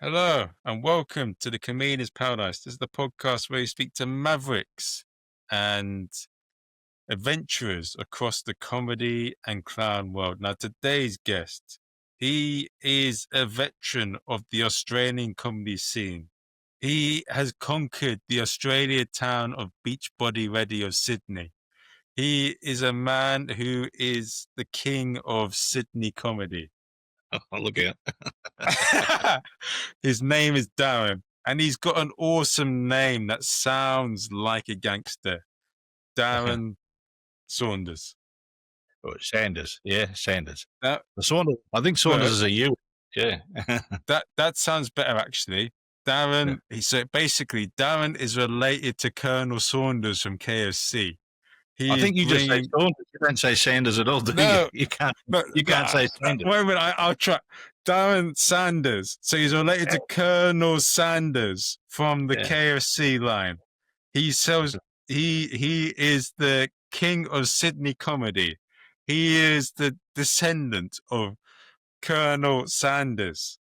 Hello and welcome to the Comedian's Paradise. This is the podcast where you speak to mavericks and adventurers across the comedy and clown world. Now, today's guest, he is a veteran of the Australian comedy scene. He has conquered the Australian town of Beachbody Ready of Sydney. He is a man who is the king of Sydney comedy. Oh, look out. His name is Darren, and he's got an awesome name that sounds like a gangster. Darren Sanders. Oh, Sanders. Yeah, Sanders. That, Saunders. I think Saunders is a U. Yeah. that sounds better, actually. Darren, so basically, Darren is related to Colonel Saunders from KFC. I think you just say Saunders. You don't say Sanders at all, do you? You can't say Sanders. Wait a minute, I'll try. Darren Sanders. So he's related to Colonel Sanders from the KFC line. He is the king of Sydney comedy. He is the descendant of Colonel Sanders.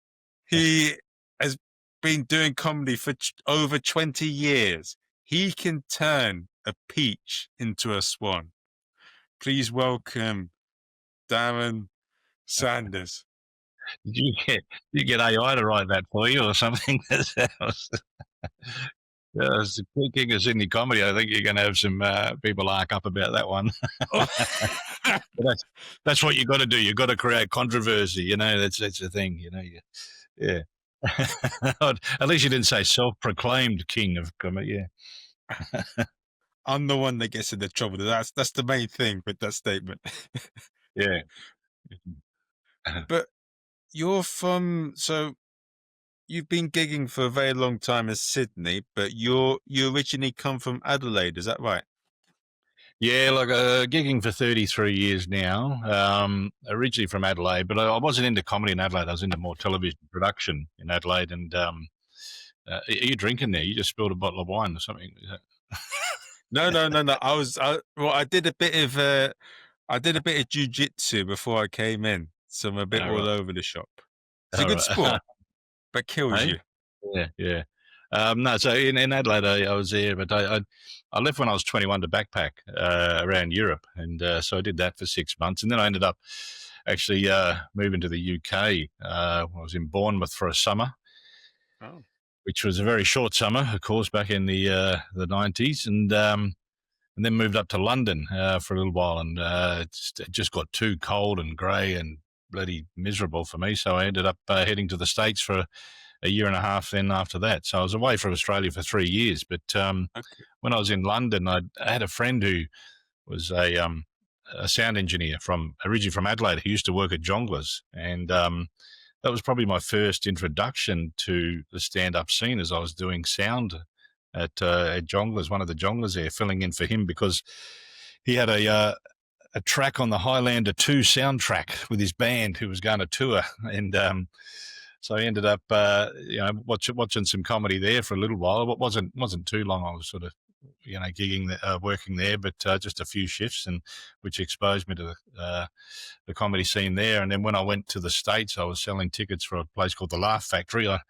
He has been doing comedy for over 20 years. He can turn a peach into a swan. Please welcome Darren Sanders. Did you get AI to write that for you or something? As the king of Sydney comedy, I think you're going to have some people arc up about that one. That's what you got to do. You've got to create controversy. That's the thing. Yeah. At least you didn't say self-proclaimed king of comedy. Yeah. I'm the one that gets into trouble. That's the main thing with that statement. Yeah. But you're so you've been gigging for a very long time in Sydney, but you originally come from Adelaide, is that right? Yeah, gigging for 33 years now, originally from Adelaide, but I wasn't into comedy in Adelaide. I was into more television production in Adelaide. And are you drinking there? You just spilled a bottle of wine or something. No. I did a bit of jiu-jitsu before I came in, so I'm a bit all over the shop. It's a good sport, but kills you. Yeah. No, so in Adelaide, I was there, but I left when I was 21 to backpack around Europe, and so I did that for 6 months, and then I ended up actually moving to the UK. I was in Bournemouth for a summer. Oh. Which was a very short summer, of course, back in the 90s, and then moved up to London for a little while, and it just got too cold and grey and bloody miserable for me, so I ended up heading to the States for a year and a half then after that. So I was away from Australia for 3 years, but when I was in London, I had a friend who was a sound engineer originally from Adelaide, who used to work at Jongleurs, and that was probably my first introduction to the stand-up scene, as I was doing sound at Jongleurs, one of the Jongleurs there, filling in for him because he had a track on the Highlander 2 soundtrack with his band who was going to tour. And so I ended up watching some comedy there for a little while. It wasn't too long. I was sort of gigging, working there, but just a few shifts, and which exposed me to the comedy scene there. And then when I went to the States, I was selling tickets for a place called the Laugh Factory, and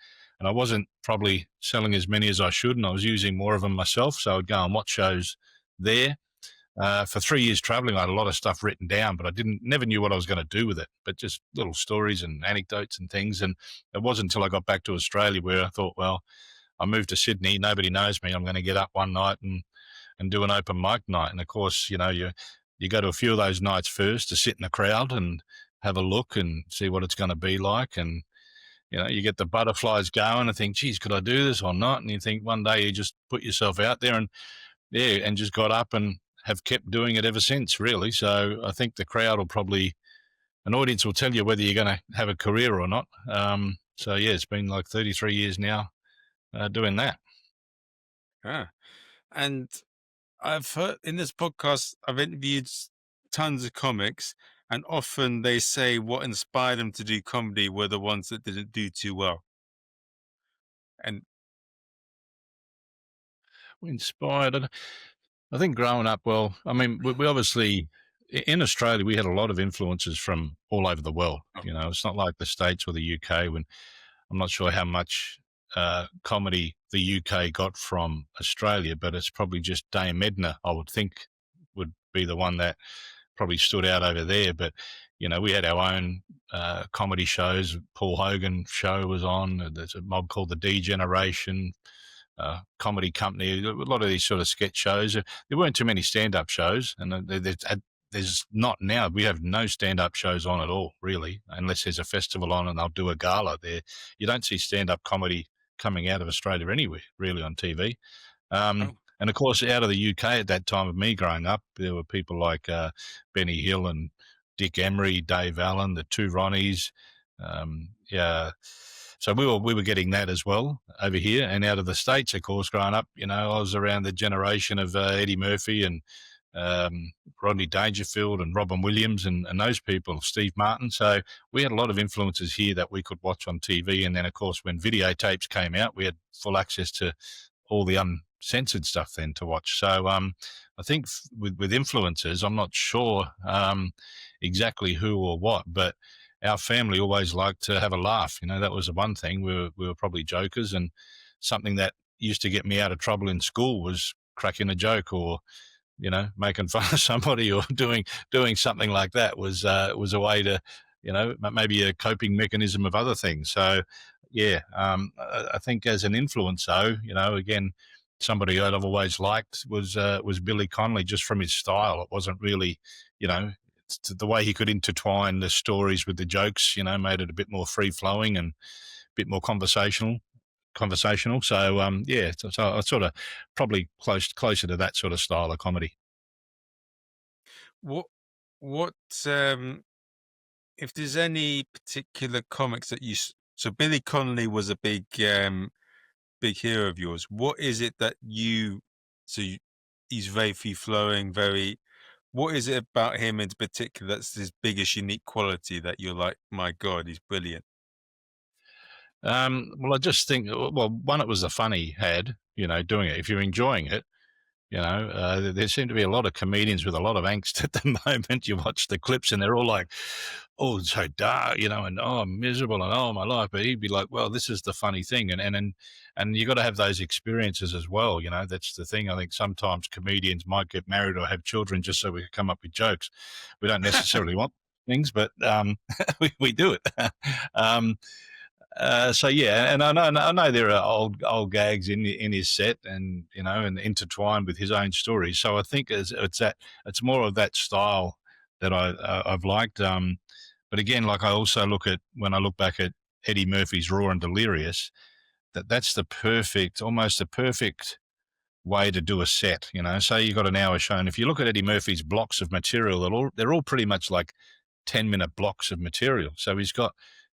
I wasn't probably selling as many as I should, and I was using more of them myself. So I'd go and watch shows there. For 3 years traveling, I had a lot of stuff written down, but I never knew what I was going to do with it, but just little stories and anecdotes and things. And it wasn't until I got back to Australia where I thought, well, I moved to Sydney, nobody knows me, I'm going to get up one night and do an open mic night. And of course, you go to a few of those nights first to sit in the crowd and have a look and see what it's going to be like. And, you get the butterflies going and think, geez, could I do this or not? And you think one day you just put yourself out there and just got up and have kept doing it ever since, really. So I think the crowd an audience will tell you whether you're going to have a career or not. So yeah, it's been like 33 years now doing that. And I've heard in this podcast, I've interviewed tons of comics, and often they say what inspired them to do comedy were the ones that didn't do too well. And inspired, I think growing up, well, I mean, we obviously, in Australia, we had a lot of influences from all over the world. It's not like the States or the UK. When I'm not sure how much comedy the UK got from Australia, but it's probably just Dame Edna, I would think, would be the one that probably stood out over there. But, we had our own comedy shows. Paul Hogan show was on. There's a mob called the D Generation comedy company. A lot of these sort of sketch shows. There weren't too many stand-up shows, and there's not now. We have no stand-up shows on at all, really, unless there's a festival on and they'll do a gala there. You don't see stand-up comedy coming out of Australia anywhere, really, on TV. And of course, out of the UK at that time of me growing up, there were people like Benny Hill and Dick Emery, Dave Allen, the two Ronnies. Yeah. So we were getting that as well over here, and out of the States, of course, growing up, I was around the generation of Eddie Murphy and Rodney Dangerfield and Robin Williams and those people, Steve Martin. So we had a lot of influences here that we could watch on TV. And then, of course, when videotapes came out, we had full access to all the uncensored stuff then to watch. So I think with influencers, I'm not sure exactly who or what, but our family always liked to have a laugh. That was the one thing. We were probably jokers, and something that used to get me out of trouble in school was cracking a joke or making fun of somebody or doing something like that was a way to, maybe a coping mechanism of other things. So, yeah, I think as an influencer, again, somebody I've always liked was Billy Connolly, just from his style. It wasn't really, the way he could intertwine the stories with the jokes, made it a bit more free flowing and a bit more conversational. So yeah, so I sort of probably closer to that sort of style of comedy. What if there's any particular comics that so Billy Connolly was a big hero of yours. What is it that he's very free flowing, what is it about him in particular that's his biggest unique quality that you're like, my God, he's brilliant? Well, I just think, one, it was the fun he had, doing it. If you're enjoying it, there seem to be a lot of comedians with a lot of angst at the moment. You watch the clips and they're all like, oh, it's so dark, and oh, I'm miserable and oh, my life. But he'd be like, well, this is the funny thing. And you got to have those experiences as well. That's the thing. I think sometimes comedians might get married or have children just so we can come up with jokes. We don't necessarily want things, but we do it. So yeah, and I know there are old gags in his set, and and intertwined with his own stories. So I think it's more of that style that I've liked. But again, like I also when I look back at Eddie Murphy's Raw and Delirious, that's almost the perfect way to do a set. Say you got an hour show, and if you look at Eddie Murphy's blocks of material, they're all pretty much like 10-minute blocks of material. So he's got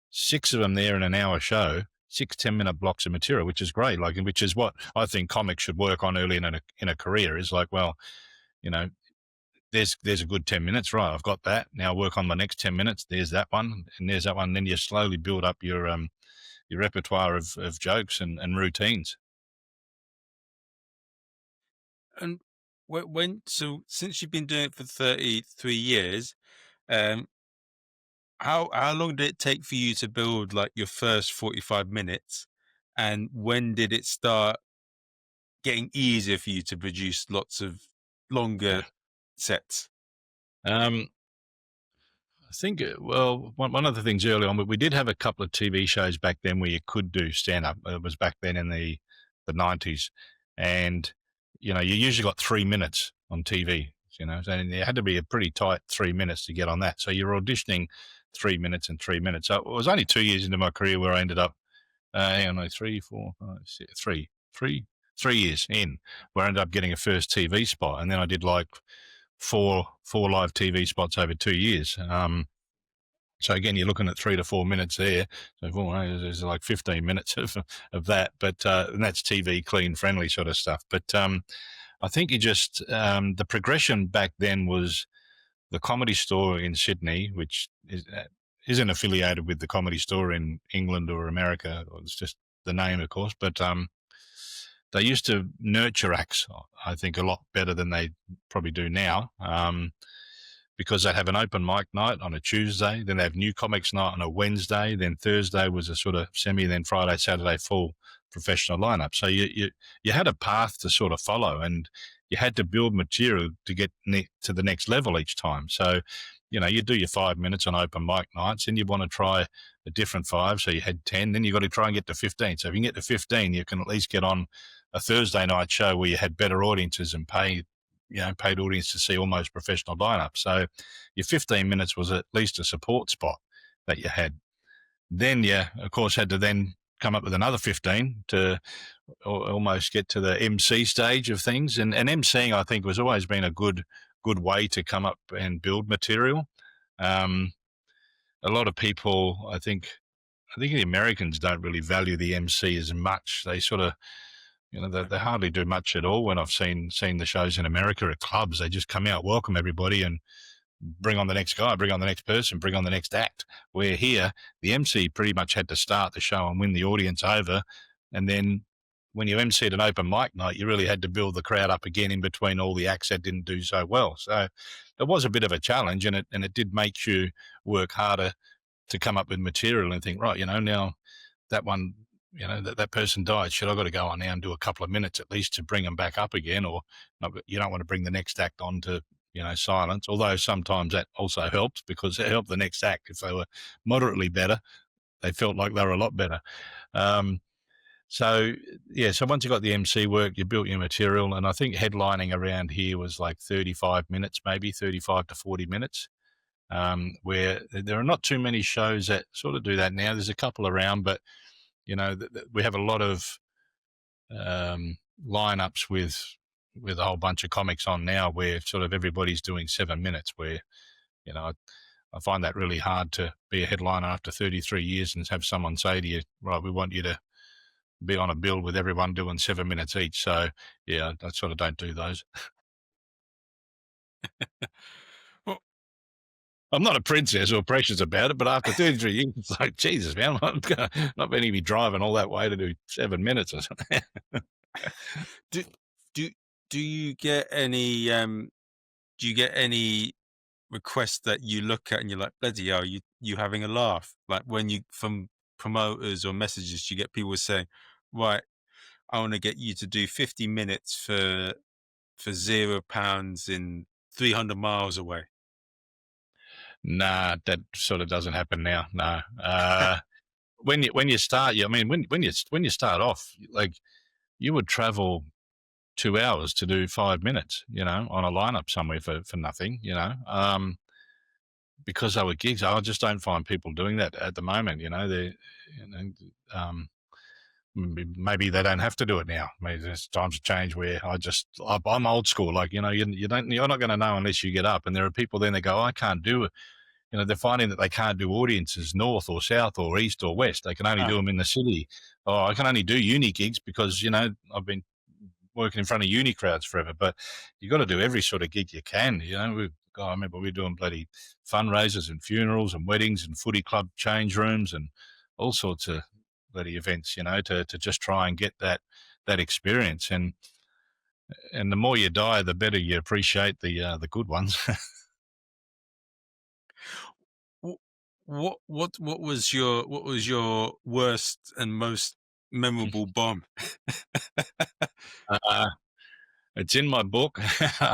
6 of them there in an hour show, 6 10-minute blocks of material, which is great. Which is what I think comics should work on early in a career. Is like, well, there's a good 10 minutes, right? I've got that. Now work on my next 10 minutes. There's that one, and there's that one. And then you slowly build up your repertoire of jokes and routines. And since you've been doing it for 33 years, how long did it take for you to build like your first 45 minutes? And when did it start getting easier for you to produce lots of longer sets? I think, one of the things early on, we did have a couple of TV shows back then where you could do stand-up. It was back then in the 90s. And, you usually got 3 minutes on TV, and it had to be a pretty tight 3 minutes to get on that. So you're auditioning 3 minutes and 3 minutes. So it was only 2 years into my career where I ended up, 3, 4, 5, 6, 3 years in, where I ended up getting a first TV spot. And then I did like four live TV spots over 2 years. So again, you're looking at 3 to 4 minutes there. So there's like 15 minutes of that, but and that's TV clean, friendly sort of stuff. But I think the progression back then was the Comedy Store in Sydney, which isn't affiliated with the Comedy Store in England or America. It's just the name, of course, but they used to nurture acts, I think, a lot better than they probably do now. because they have an open mic night on a Tuesday, then they have new comics night on a Wednesday, then Thursday was a sort of semi, then Friday, Saturday full professional lineup. So you had a path to sort of follow, and you had to build material to get to the next level each time. So, you do your 5 minutes on open mic nights, and you want to try a different 5. So you had 10, then you got to try and get to 15. So if you can get to 15, you can at least get on a Thursday night show where you had better audiences and paid audience to see almost professional lineup. So your 15 minutes was at least a support spot that you had. Then you, of course, had to then come up with another 15 to almost get to the MC stage of things. And MCing, I think, was always been a good way to come up and build material. A lot of people, I think the Americans don't really value the MC as much. They sort of, they hardly do much at all. When I've seen the shows in America at clubs, they just come out, welcome everybody, and bring on the next guy, bring on the next person, bring on the next act. Where here, the MC pretty much had to start the show and win the audience over. And then when you MC'd an open mic night, you really had to build the crowd up again in between all the acts that didn't do so well. So it was a bit of a challenge, and it did make you work harder to come up with material and think, right, now that one, that person died. Should I got to go on now and do a couple of minutes at least to bring them back up again? Or you don't want to bring the next act on to, silence. Although sometimes that also helped, because it helped the next act. If they were moderately better, they felt like they were a lot better. So once you got the MC work, you built your material. And I think headlining around here was like 35 minutes, maybe 35 to 40 minutes. Where there are not too many shows that sort of do that now. There's a couple around, but we have a lot of lineups with a whole bunch of comics on now, where sort of everybody's doing 7 minutes. Where I find that really hard to be a headliner after 33 years and have someone say to you, right, we want you to be on a bill with everyone doing 7 minutes each. So I sort of don't do those. Well, I'm not a princess or precious about it, but after 33 years, it's like, Jesus, man, I'm not going to be driving all that way to do 7 minutes or something. Do you get any requests that you look at and you're like, bloody hell, you having a laugh? Like when you, from promoters or messages, you get people saying, right, I want to get you to do 50 minutes for £0 in 300 miles away. Nah, that sort of doesn't happen now. No. When you start, when you start off, like, you would travel 2 hours to do 5 minutes, on a lineup somewhere for nothing, because they were gigs. I just don't find people doing that at the moment. Maybe they don't have to do it now. Maybe there's times to change where I'm old school. Like, you're not going to know unless you get up. And there are people then that go, I can't do it. They're finding that they can't do audiences north or south or east or west. They can only do them in the city. Oh, I can only do uni gigs because, I've been working in front of uni crowds forever. But you got to do every sort of gig you can. I remember we were doing bloody fundraisers and funerals and weddings and footy club change rooms and all sorts of bloody events, to just try and get that experience. And the more you die, the better you appreciate the good ones. What was your worst and most memorable bomb? It's in my book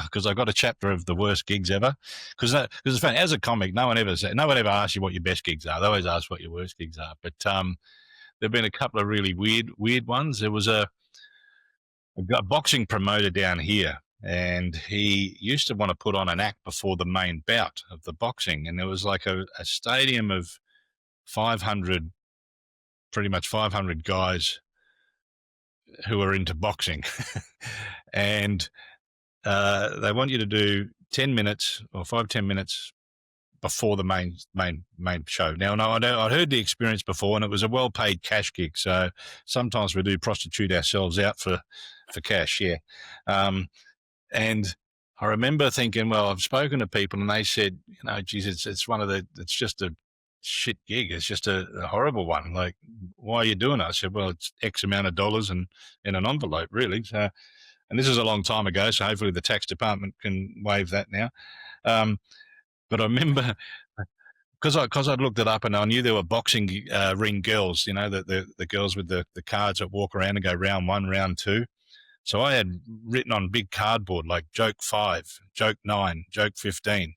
because I got a chapter of the worst gigs ever. Because it's funny, as a comic, no one ever asks you what your best gigs are. They always ask what your worst gigs are. But there've been a couple of really weird ones. There was a boxing promoter down here, and he used to want to put on an act before the main bout of the boxing. And there was like a stadium of 500, pretty much 500 guys who are into boxing. And they want you to do 10 minutes or 5-10 minutes before the main show. Now, no, I'd heard the experience before, and it was a well-paid cash gig. So sometimes we do prostitute ourselves out for cash, yeah. And I remember thinking, well, I've spoken to people, and they said, geez, it's just a shit gig. It's just a horrible one. Like, why are you doing it? I said, well, it's X amount of dollars and in an envelope, really. So, and this is a long time ago, so hopefully the tax department can waive that now. But I remember because I'd looked it up and I knew there were boxing ring girls, the girls with the cards that walk around and go round 1, round 2. So I had written on big cardboard like joke 5, joke 9, joke 15.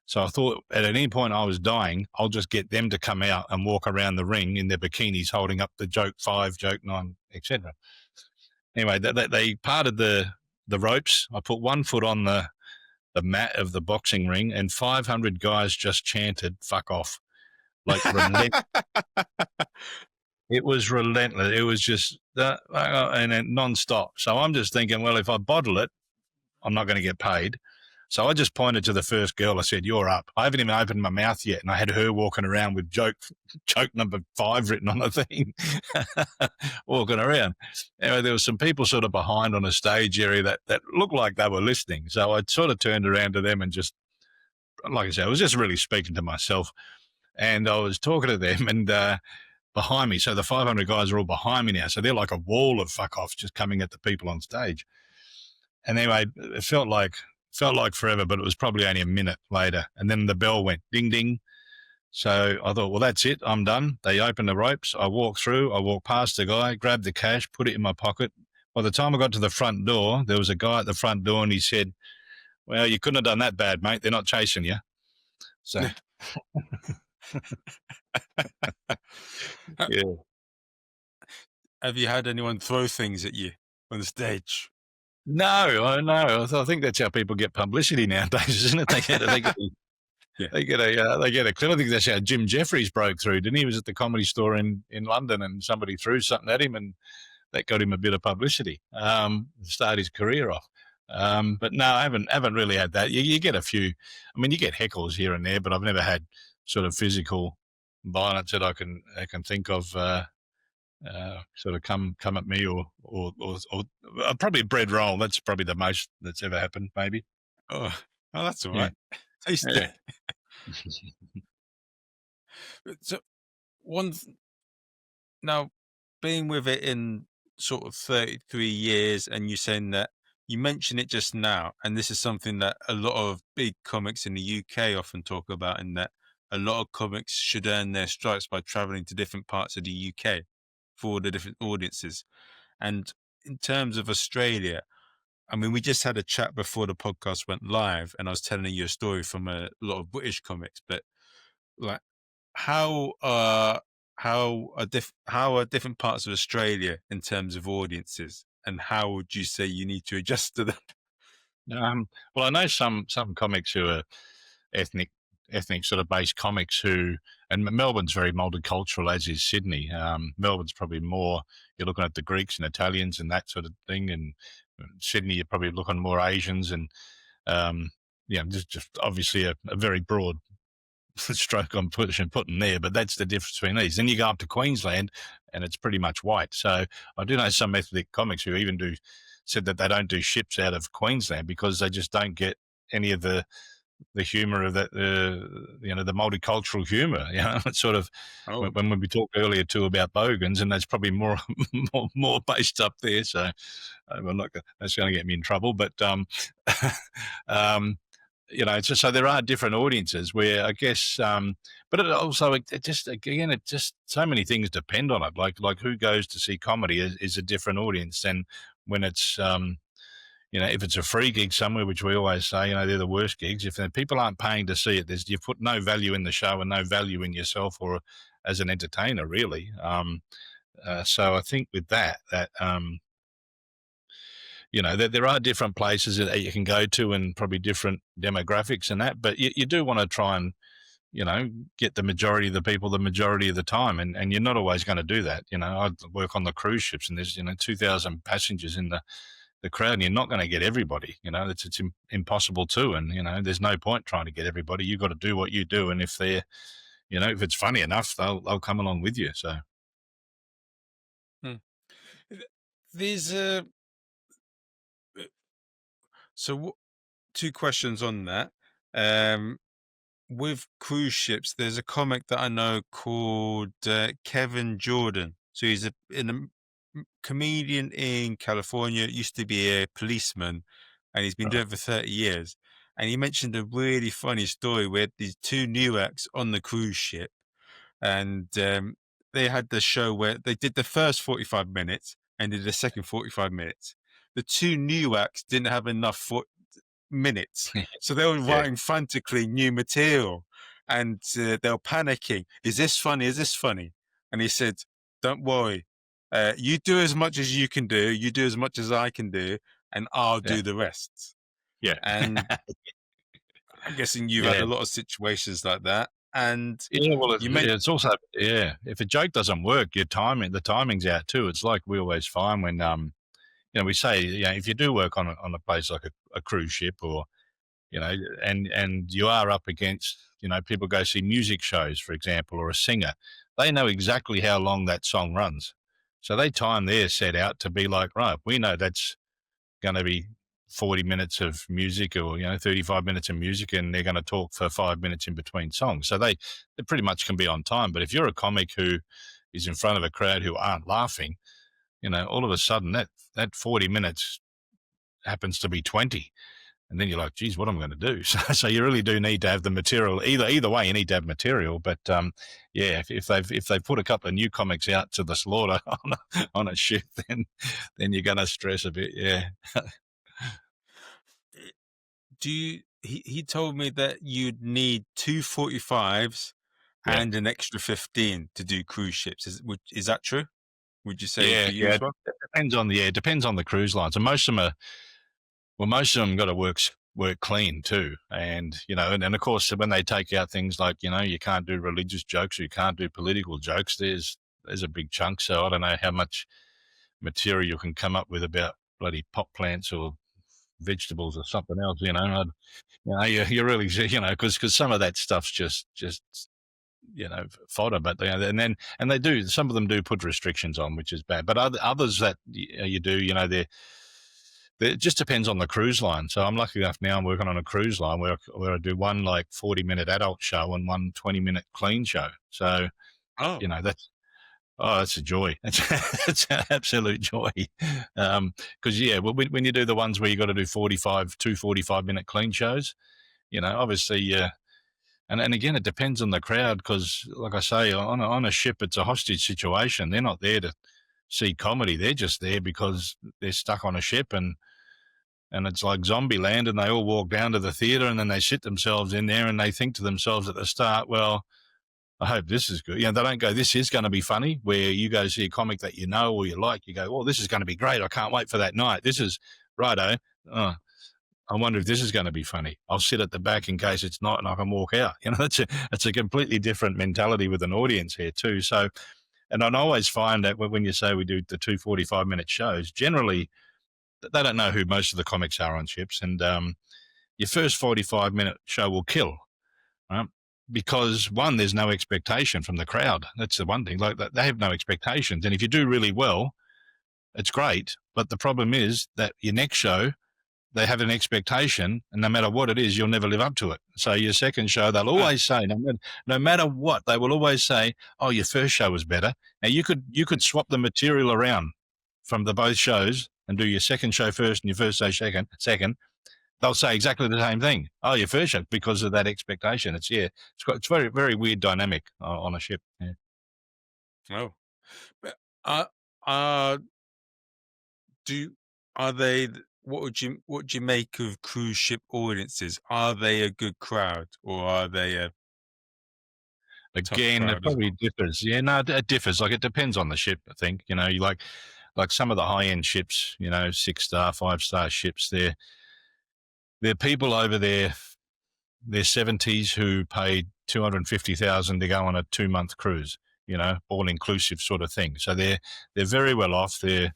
So I thought at any point I was dying, I'll just get them to come out and walk around the ring in their bikinis holding up the joke 5, joke 9, etc. Anyway, they parted the ropes. I put 1 foot on the mat of the boxing ring and 500 guys just chanted, "Fuck off." Like relentless. It was relentless. It was just and non-stop. So I'm just thinking, well, if I bottle it, I'm not going to get paid. So I just pointed to the first girl. I said, "You're up." I haven't even opened my mouth yet, and I had her walking around with joke number 5 written on the thing, walking around. Anyway, there was some people sort of behind on a stage area that looked like they were listening. So I sort of turned around to them and just, like I said, I was just really speaking to myself, and I was talking to them and. Behind me, so the 500 guys are all behind me now, so they're like a wall of fuck offs just coming at the people on stage. And anyway, it felt like forever, but it was probably only a minute later, and then the bell went ding ding. So I thought, well, that's it, I'm done. They opened the ropes, I walked through, I walked past the guy, grabbed the cash, put it in my pocket. By the time I got to the front door, there was a guy at the front door and he said, "Well, you couldn't have done that bad, mate, they're not chasing you." So yeah. Have you had anyone throw things at you on the stage? No, I know. I think that's how people get publicity nowadays, isn't it? They get a clip. I think that's how Jim Jeffries broke through, didn't he? He was at the Comedy Store in London, and somebody threw something at him, and that got him a bit of publicity. Start his career off. But no, I haven't really had that. You get a few. I mean, you get heckles here and there, but I've never had sort of physical violence that I can think of. Sort of come at me or probably a bread roll. That's probably the most that's ever happened, maybe. Oh, that's all right. Tasty. Yeah. So now being with it in sort of 33 years, and you're saying that you mentioned it just now, and this is something that a lot of big comics in the UK often talk about, in that a lot of comics should earn their stripes by traveling to different parts of the UK for the different audiences. And in terms of Australia, I mean, we just had a chat before the podcast went live, and I was telling you a story from a lot of British comics, but like how are different parts of Australia in terms of audiences, and how would you say you need to adjust to them? Well, I know some comics who are ethnic sort of based comics and Melbourne's very multicultural, as is Sydney. Melbourne's probably more, you're looking at the Greeks and Italians and that sort of thing, and Sydney you're probably looking more Asians and just obviously a very broad stroke I'm putting there, but that's the difference between these. Then you go up to Queensland and it's pretty much white. So I do know some ethnic comics who even said that they don't do ships out of Queensland because they just don't get any of the humour of that, the multicultural humour. It's sort of when we talked earlier too about bogans, and that's probably more based up there. So that's going to get me in trouble. But it's just, so there are different audiences where I guess, but it just so many things depend on it. Like who goes to see comedy is a different audience than when it's. If it's a free gig somewhere, which we always say, they're the worst gigs. If people aren't paying to see it, you've put no value in the show and no value in yourself or as an entertainer, really. So I think with that there are different places that you can go to and probably different demographics and that, but you do want to try and, get the majority of the people the majority of the time. And you're not always going to do that. I work on the cruise ships and there's, 2,000 passengers in the crowd, and you're not going to get everybody. It's impossible to, and there's no point trying to get everybody. You've got to do what you do, and if they're, if it's funny enough, they'll come along with you. So there's two questions on that. With cruise ships, there's a comic that I know called Kevin Jordan. So he's a comedian in California, used to be a policeman, and he's been doing it for 30 years. and he mentioned a really funny story where these two new acts on the cruise ship, and they had the show where they did the first 45 minutes and did the second 45 minutes. The two new acts didn't have enough minutes, so they were writing frantically new material, and they were panicking. Is this funny? Is this funny? And he said, "Don't worry. You do as much as you can do. You do as much as I can do, and I'll do the rest." Yeah. And I'm guessing you've had a lot of situations like that. And well, it's also if a joke doesn't work, the timing's out too. It's like we always find when we say, if you do work on a place like a cruise ship, or and you are up against, people go see music shows, for example, or a singer, they know exactly how long that song runs, so they time their set out to be like, right, we know that's going to be 40 minutes of music, or 35 minutes of music, and they're going to talk for 5 minutes in between songs, so they pretty much can be on time. But if you're a comic who is in front of a crowd who aren't laughing, all of a sudden that 40 minutes happens to be 20, and then you're like, geez, what am I going to do? So you really do need to have the material. Either way, you need to have material. But if they've put a couple of new comics out to the slaughter on a ship, then you're going to stress a bit. Yeah. He told me that you'd need 2 45s and an extra 15 to do cruise ships. Is that true? Would you say for you as well? It depends on the cruise lines. And most of them got to work clean too. And, and of course, when they take out things like, you can't do religious jokes, or you can't do political jokes, there's a big chunk. So I don't know how much material you can come up with about bloody pot plants or vegetables or something else, you really, because some of that stuff's just fodder. But and they do, some of them do put restrictions on, which is bad. But others that you do, it just depends on the cruise line. So I'm lucky enough now, I'm working on a cruise line where I do one 40-minute adult show and one 20-minute clean show. So that's a joy. It's an absolute joy. Because when you do the ones where you got to do 45-minute clean shows, obviously, and again, it depends on the crowd, because, like I say, on a ship, it's a hostage situation. They're not there to see comedy. They're just there because they're stuck on a ship, and it's like zombie land, and they all walk down to the theatre, and then they sit themselves in there, and they think to themselves at the start, well, I hope this is good. They don't go, this is going to be funny, where you go see a comic that you know or you like, you go, oh, this is going to be great. I can't wait for that night. This is righto. Oh, I wonder if this is going to be funny. I'll sit at the back in case it's not, and I can walk out. It's a completely different mentality with an audience here too. So, and I always find that when you say we do the 2 45-minute shows, generally they don't know who most of the comics are on ships, and your first 45-minute show will kill, right? Because one, there's no expectation from the crowd. That's the one thing. Like, they have no expectations, and if you do really well, it's great. But the problem is that your next show, they have an expectation, and no matter what it is, you'll never live up to it. So your second show, they'll always say, no matter what, they will always say, oh, your first show was better. Now you could swap the material around from the both shows and do your second show first and your first show second. They'll say exactly the same thing. Oh, your first show, because of that expectation. It's very, very weird dynamic on a ship. Yeah. Oh, but are they? What would you make of cruise ship audiences? Are they a good crowd, or are they a Again, it probably differs. Yeah, no, it differs. Like, it depends on the ship, I think. You like some of the high-end ships, 6-star, 5-star ships, they're people over their 70s who paid $250,000 to go on a 2-month cruise, all-inclusive sort of thing. So they're very well off. They're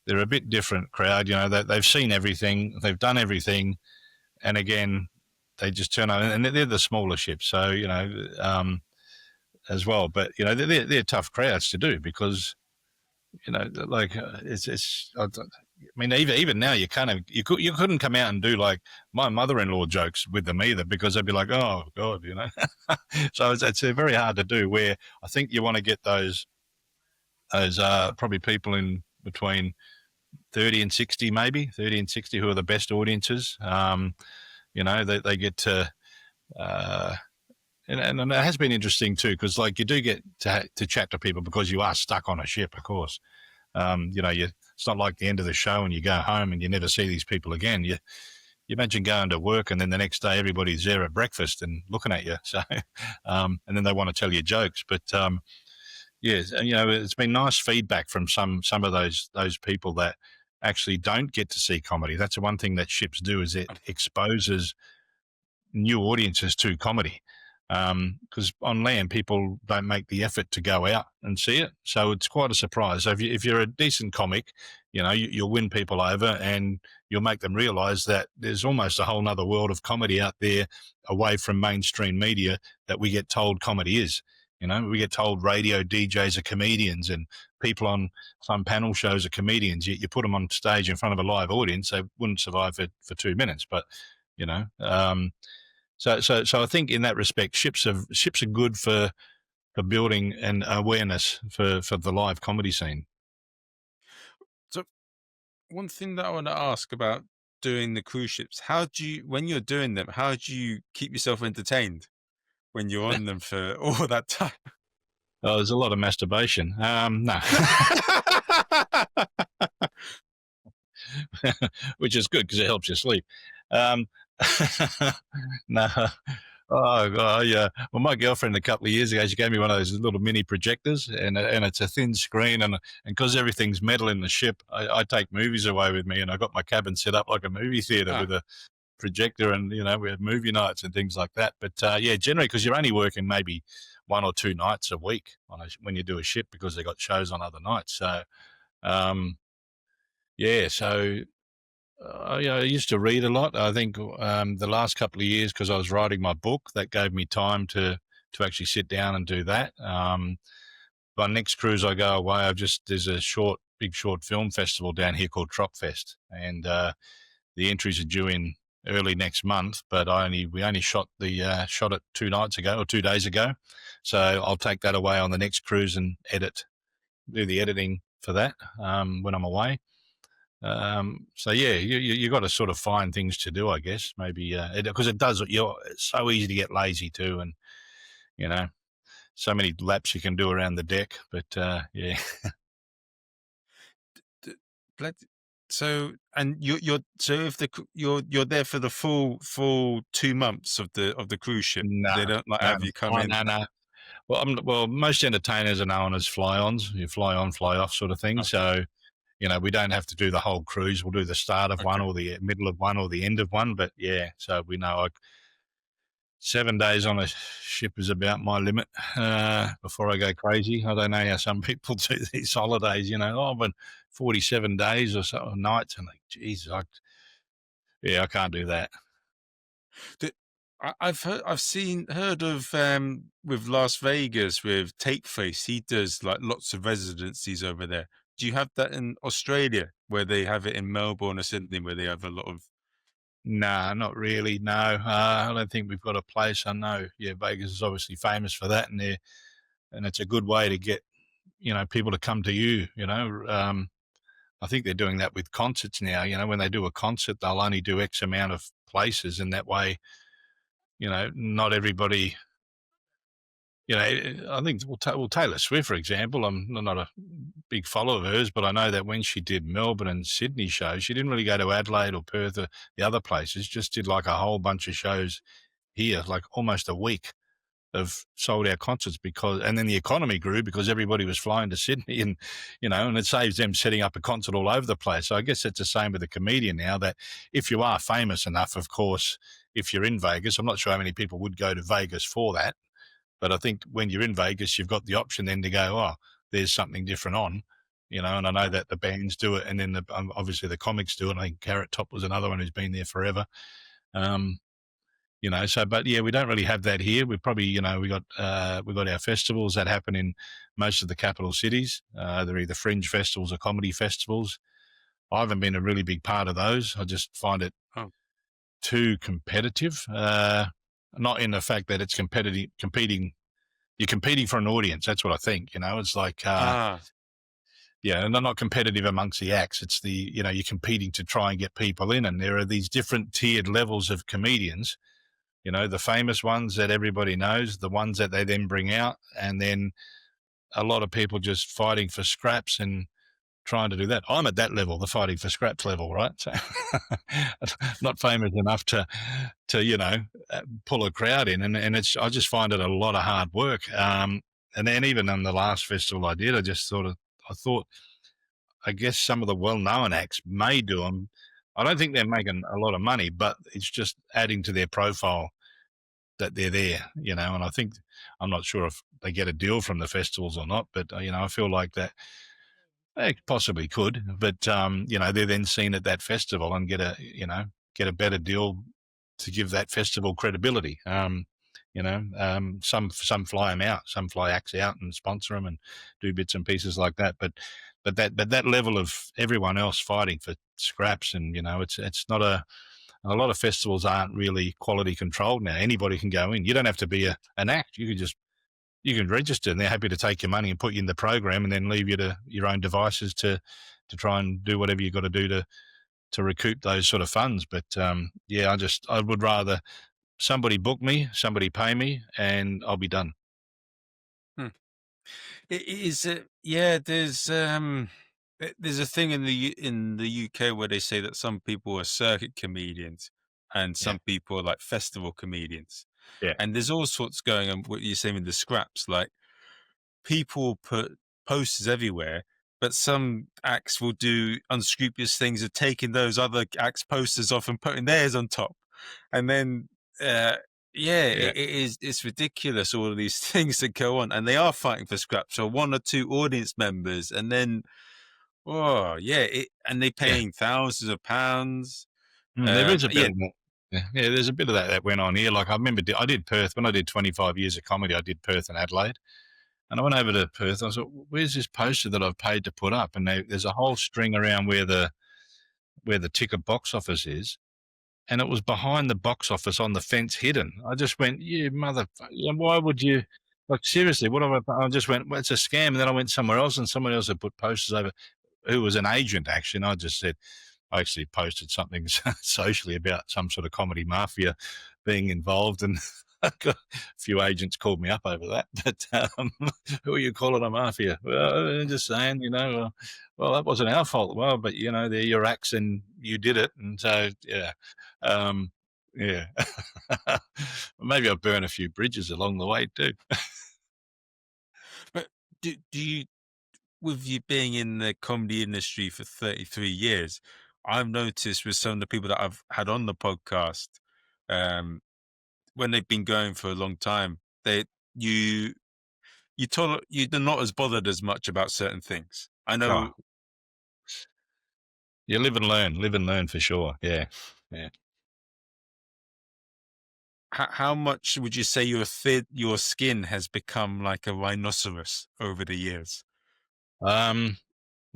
a bit different crowd. They've seen everything, they've done everything, and again, they just turn on, and they're the smaller ships. So as well, but they're tough crowds to do, because it's. I mean, even now, you couldn't come out and do like my mother-in-law jokes with them either, because they'd be like, oh God, So it's very hard to do. Where I think you want to get those probably people in between 30 and 60, maybe 30 and 60, who are the best audiences. They get to, and it has been interesting too, because like you do get to chat to people because you are stuck on a ship, of course. It's not like the end of the show and you go home and you never see these people again. You imagine going to work and then the next day everybody's there at breakfast and looking at you. So, and then they want to tell you jokes. But it's been nice feedback from some of those people that actually don't get to see comedy. That's the one thing that ships do, is it exposes new audiences to comedy. Because on land, people don't make the effort to go out and see it. So it's quite a surprise. So if you're a decent comic, you'll win people over and you'll make them realise that there's almost a whole nother world of comedy out there away from mainstream media that we get told comedy is. We get told radio DJs are comedians and people on some panel shows are comedians. You put them on stage in front of a live audience, they wouldn't survive for 2 minutes. But, So I think in that respect, ships are good for building an awareness for the live comedy scene. So one thing that I want to ask about doing the cruise ships, when you're doing them, how do you keep yourself entertained when you're on them for all that time? Oh, there's a lot of masturbation. No. Which is good because it helps you sleep. No. Oh, God, yeah. Well, my girlfriend a couple of years ago, she gave me one of those little mini projectors, and it's a thin screen, and because everything's metal in the ship, I take movies away with me, and I got my cabin set up like a movie theater with a projector, and we have movie nights and things like that. But generally, because you're only working maybe 1 or 2 nights a week when you do a ship, because they got shows on other nights. So, so. I used to read a lot. I think the last couple of years, because I was writing my book, that gave me time to actually sit down and do that. By next cruise I go away, there's a big short film festival down here called Tropfest, and the entries are due in early next month. But we only shot it 2 nights ago or 2 days ago, so I'll take that away on the next cruise and do the editing for that when I'm away. You got to sort of find things to do, I guess. Maybe because it's so easy to get lazy too, and so many laps you can do around the deck. But So, and you're there for the full 2 months of the cruise ship. No, they don't have you come in. No. Well, most entertainers are known as fly-ons. You fly on, fly off, sort of thing. Okay. So. We don't have to do the whole cruise. We'll do the start of one or the middle of one or the end of one. But so we know 7 days on a ship is about my limit before I go crazy. I don't know how some people do these holidays, but 47 days or so, nights, and like, geez, I can't do that. I've heard of with Las Vegas with Takeface. He does like lots of residencies over there. Do you have that in Australia, where they have it in Melbourne or Sydney, where they have a lot of? No, not really. No, I don't think we've got a place. I know, Vegas is obviously famous for that, and it's a good way to get, people to come to you. I think they're doing that with concerts now. When they do a concert, they'll only do X amount of places, and that way, not everybody. I think Taylor Swift, for example, I'm not a big follower of hers, but I know that when she did Melbourne and Sydney shows, she didn't really go to Adelaide or Perth or the other places, just did like a whole bunch of shows here, like almost a week of sold out concerts, and then the economy grew because everybody was flying to Sydney, and and it saves them setting up a concert all over the place. So I guess it's the same with a comedian now, that if you are famous enough, of course, if you're in Vegas, I'm not sure how many people would go to Vegas for that. But I think when you're in Vegas, you've got the option then to go, oh, there's something different on, and I know that the bands do it, and then obviously the comics do it. I think Carrot Top was another one who's been there forever. But we don't really have that here. We probably, we got our festivals that happen in most of the capital cities. They're either fringe festivals or comedy festivals. I haven't been a really big part of those. I just find it too competitive. Not in the fact that it's competing. You're competing for an audience. That's what I think. It's like, yeah, and they're not competitive amongst the acts. It's you're competing to try and get people in, and there are these different tiered levels of comedians. The famous ones that everybody knows, the ones that they then bring out, and then a lot of people just fighting for scraps and trying to do that. I'm at that level, the fighting for scraps level, right? So not famous enough to pull a crowd in, and I just find it a lot of hard work. And then even on the last festival I did, I thought, I guess some of the well-known acts may do them. I don't think they're making a lot of money, but it's just adding to their profile that they're there, and I think, I'm not sure if they get a deal from the festivals or not, but I feel like that they possibly could, but they're then seen at that festival and get a better deal to give that festival credibility. Some fly them out, some fly acts out and sponsor them and do bits and pieces like that. But that level of everyone else fighting for scraps, and it's not a lot of festivals aren't really quality controlled now. Anybody can go in. You don't have to be an act. You can register, and they're happy to take your money and put you in the program, and then leave you to your own devices to try and do whatever you got to do to recoup those sort of funds. But I would rather somebody book me, somebody pay me, and I'll be done. Is it? Yeah, there's a thing in the UK where they say that some people are circuit comedians and some people are like festival comedians. Yeah. And there's all sorts going on. What you're saying with the scraps, like people put posters everywhere, but some acts will do unscrupulous things of taking those other acts' posters off and putting theirs on top, and then it's ridiculous, all of these things that go on, and they are fighting for scraps. So one or two audience members, and then and they're paying thousands of pounds. There is a bit of that. Yeah, there's a bit of that went on here. Like I remember I did Perth when I did 25 years of comedy. I did Perth and Adelaide. And I went over to Perth. I thought, where's this poster that I've paid to put up? And there's a whole string around where the ticket box office is. And it was behind the box office on the fence hidden. I just went, you motherfucker, why would you? Like, seriously, I just went, well, it's a scam. And then I went somewhere else, and someone else had put posters over, who was an agent, actually. And I just said, I actually posted something socially about some sort of comedy mafia being involved, and a few agents called me up over that. But who are you calling a mafia? Well, I'm just saying, well, that wasn't our fault. Well, but they're your acts and you did it, and so maybe I'll burn a few bridges along the way too. But do you, with you being in the comedy industry for 33 years, I've noticed with some of the people that I've had on the podcast, when they've been going for a long time, you're not as bothered as much about certain things. I know. You live and learn for sure. Yeah. How much would you say your skin has become like a rhinoceros over the years? Well,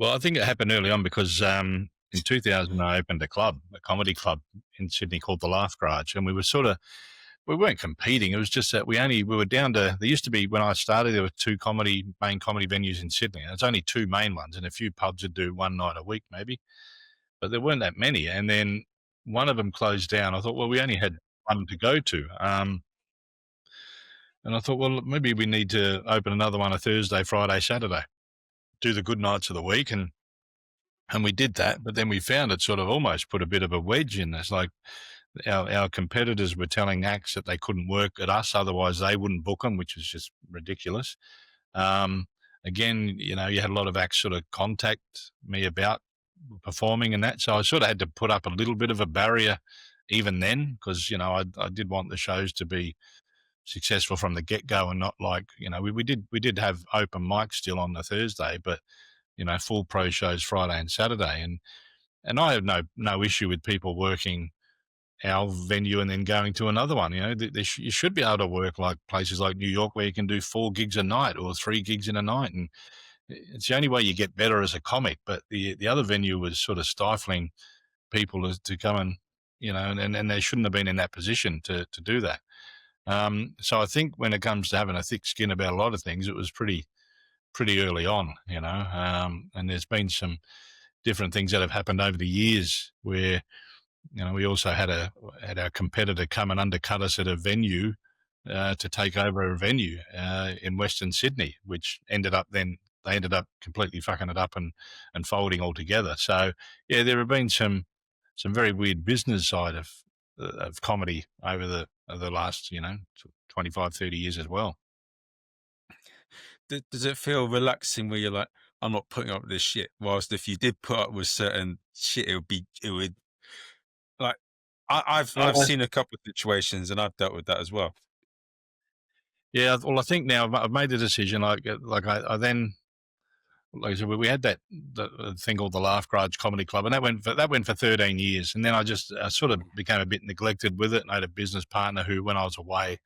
I think it happened early on because in 2000 I opened a comedy club in Sydney called the Laugh Garage, and we weren't competing. It was just that we were down to, there used to be, when I started, there were two main comedy venues in Sydney. There's only two main ones, and a few pubs would do one night a week maybe, but there weren't that many. And then one of them closed down. I thought, well, we only had one to go to. And I thought, well, maybe we need to open another one a Thursday, Friday, Saturday, do the good nights of the week. And we did that, but then we found it sort of almost put a bit of a wedge in this. Like our competitors were telling acts that they couldn't work at us, otherwise they wouldn't book them, which was just ridiculous. Again, you had a lot of acts sort of contact me about performing and that. So I sort of had to put up a little bit of a barrier even then, because, I did want the shows to be successful from the get-go, and not like, we did have open mics still on the Thursday, but full pro shows Friday and Saturday, and I have no issue with people working our venue and then going to another one. You should be able to work like places like New York, where you can do 4 gigs a night or 3 gigs in a night, and it's the only way you get better as a comic. But the other venue was sort of stifling people to come and and they shouldn't have been in that position to do that. So I think when it comes to having a thick skin about a lot of things, it was pretty pretty early on, and there's been some different things that have happened over the years where, we also had our competitor come and undercut us at a venue to take over a venue in Western Sydney, which ended up completely fucking it up and folding altogether. So yeah, there have been some very weird business side of comedy over the last 25, 30 years as well. Does it feel relaxing where you're like, I'm not putting up with this shit? Whilst if you did put up with certain shit, it would like, I've seen a couple of situations and I've dealt with that as well. Yeah, well, I think now I've made the decision. I then, like I said, we had that thing called the Laugh Garage Comedy Club, and that went for 13 years. And then I sort of became a bit neglected with it. And I had a business partner who, when I was away,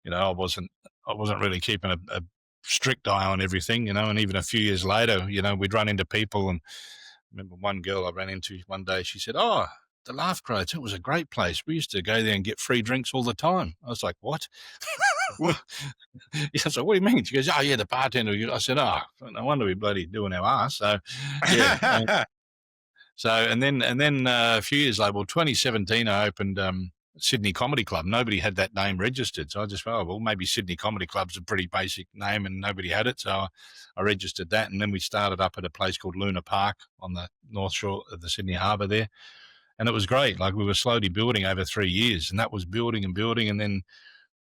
I wasn't really keeping a strict eye on everything, and even a few years later, we'd run into people. And I remember one girl I ran into one day, she said, "Oh, the Laugh Garage, it was a great place. We used to go there and get free drinks all the time." I was like, "What?" Yeah, so what do you mean? She goes, "Oh yeah, the bartender." I said, "Oh, no wonder we bloody doing our ass." So yeah. And then a few years later, well, 2017, I opened Sydney Comedy Club. Nobody had that name registered, so I just thought, well, maybe Sydney Comedy Club's a pretty basic name, and nobody had it, so I registered that. And then we started up at a place called Luna Park on the north shore of the Sydney Harbour there, and it was great. Like, we were slowly building over 3 years, and that was building and building, and then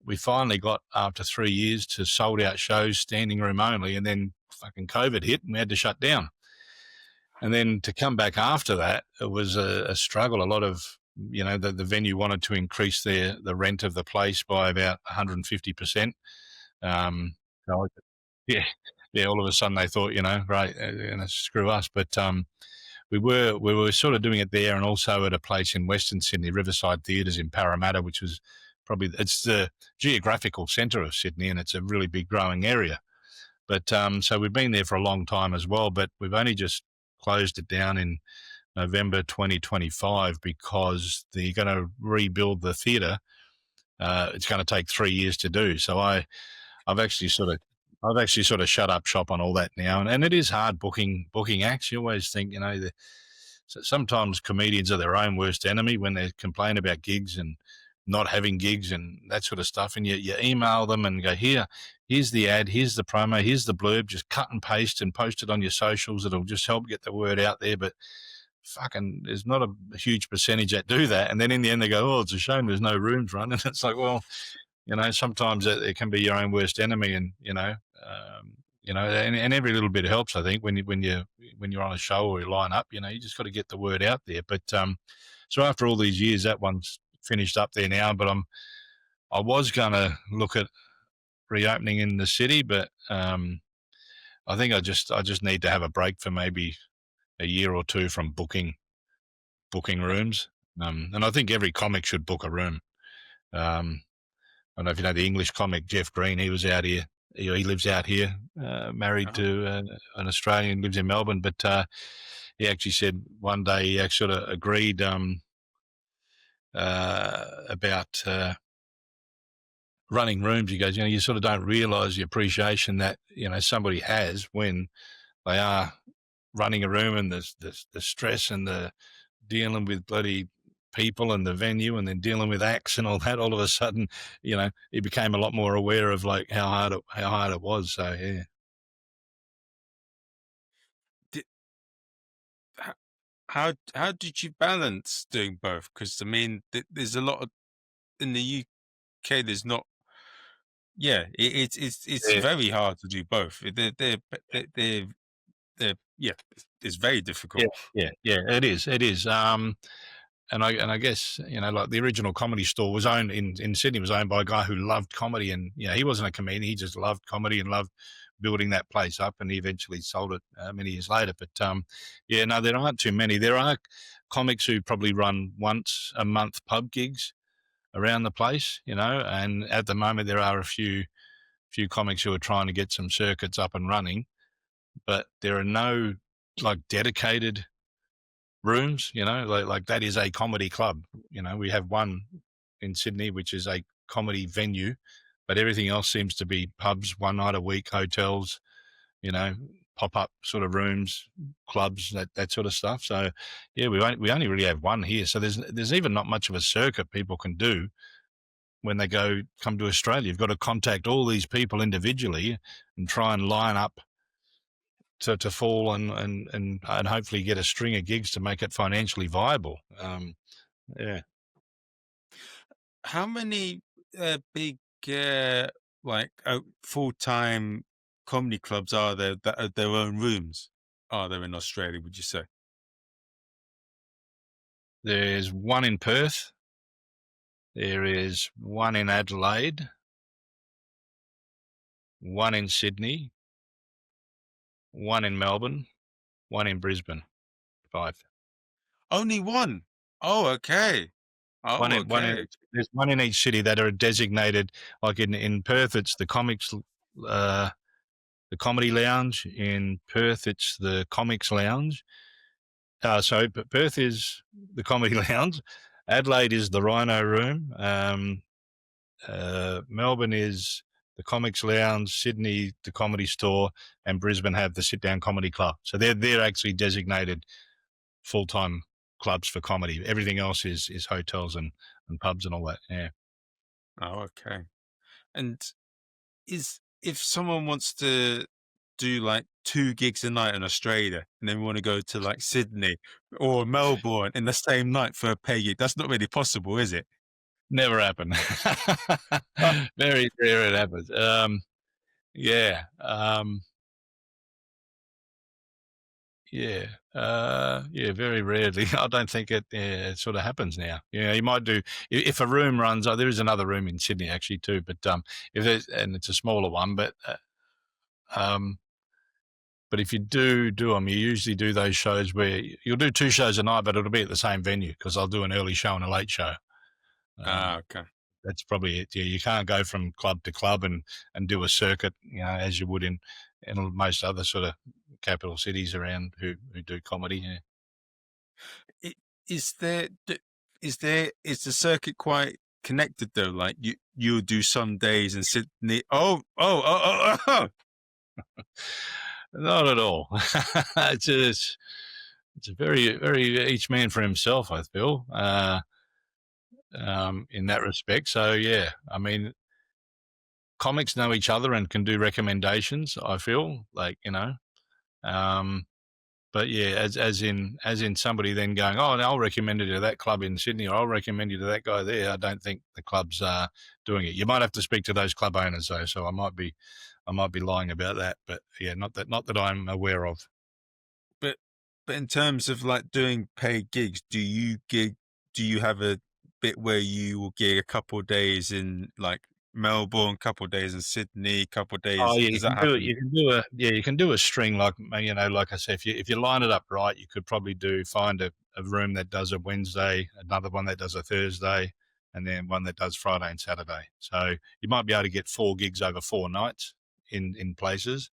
we finally got, after 3 years, to sold out shows, standing room only, and then fucking COVID hit and we had to shut down. And then to come back after that, it was a struggle. A lot of, the venue wanted to increase the rent of the place by about 150%. Yeah, all of a sudden they thought, right, screw us. But we were sort of doing it there, and also at a place in Western Sydney, Riverside Theatres in Parramatta, which was it's the geographical centre of Sydney, and it's a really big growing area. But so we've been there for a long time as well, but we've only just closed it down in November 2025 because they're going to rebuild the theatre. It's going to take 3 years to do. So I've actually sort of shut up shop on all that now, and it is hard booking acts. You always think, so sometimes comedians are their own worst enemy when they complain about gigs and not having gigs and that sort of stuff, and you email them and go, here's the ad, here's the promo, here's the blurb, just cut and paste and post it on your socials. It'll just help get the word out there. But fucking, there's not a huge percentage that do that, and then in the end they go, "Oh, it's a shame there's no rooms run." And it's like, well, sometimes it can be your own worst enemy, and and every little bit helps. I think when you're on a show or you line up, you just got to get the word out there. But so after all these years, that one's finished up there now. But I was going to look at reopening in the city, but I think I just need to have a break for maybe a year or two from booking rooms. And I think every comic should book a room. I don't know if you know the English comic Jeff Green. He was out here. He lives out here, married to an Australian, lives in Melbourne. But he actually said one day he actually sort of agreed about running rooms. He goes, you sort of don't realise the appreciation that somebody has when they are running a room, and the stress and the dealing with bloody people and the venue, and then dealing with acts and all that. All of a sudden, he became a lot more aware of like how hard it was. So yeah. How did you balance doing both? Because I mean, there's a lot of, in the UK. There's not. Yeah, it's very hard to do both. They're yeah, it's very difficult. Yeah, it is. And I guess like the original Comedy Store was owned in Sydney, was owned by a guy who loved comedy, and he wasn't a comedian, he just loved comedy and loved building that place up, and he eventually sold it many years later. But there aren't too many. There are comics who probably run once a month pub gigs around the place, and at the moment there are a few comics who are trying to get some circuits up and running, but there are no like dedicated rooms, like that is a comedy club. We have one in Sydney, which is a comedy venue, but everything else seems to be pubs, one night a week, hotels, pop-up sort of rooms, clubs, that sort of stuff. So, yeah, we only really have one here. So there's even not much of a circuit people can do when they come to Australia. You've got to contact all these people individually and try and line up to fall and hopefully get a string of gigs to make it financially viable. Yeah. How many big full-time comedy clubs are there that are their own rooms? Are there in Australia, would you say? There's one in Perth. There is one in Adelaide, one in Sydney, one in Melbourne, one in Brisbane. 5. Only one. Oh, okay. Oh, okay. There's one in each city that are designated. Like in Perth, it's the Comedy Lounge. In Perth, it's the Comics Lounge. So Perth is the Comedy Lounge. Adelaide is the Rhino Room. Melbourne is the Comics Lounge. Sydney, the Comedy Store, and Brisbane have the Sit Down Comedy Club. So they're actually designated full-time clubs for comedy. Everything else is hotels and pubs and all that. Yeah. Oh, okay. And if someone wants to do like 2 gigs a night in Australia and then we want to go to like Sydney or Melbourne in the same night for a pay gig, that's not really possible, is it? Never happened. Very rare it happens. Yeah. Very rarely. I don't think it sort of happens now. You might do if a room runs. Oh, there is another room in Sydney actually too, but if there's, and it's a smaller one, but if you do them, you usually do those shows where you'll do 2 shows a night, but it'll be at the same venue because I'll do an early show and a late show. Okay. That's probably it. Yeah, you can't go from club to club and do a circuit, as you would in most other sort of capital cities around who do comedy. Yeah. Is the circuit quite connected though? Like you'll do some days in Sydney. Oh. Not at all. It's a very each man for himself, I feel, in that respect. So yeah, I mean, comics know each other and can do recommendations. I feel like but yeah, as in somebody then going, oh, I'll recommend you to that club in Sydney, or I'll recommend you to that guy there. I don't think the clubs are doing it. You might have to speak to those club owners though, so I might be lying about that. But yeah, not that I'm aware of. But in terms of like doing paid gigs, do you have a bit where you will gig a couple of days in like Melbourne, couple of days in Sydney, couple of days? Oh yeah, Does that happen? You can do a string like I said, if you line it up right, you could probably find a room that does a Wednesday, another one that does a Thursday, and then one that does Friday and Saturday. So you might be able to get 4 gigs over 4 nights in places.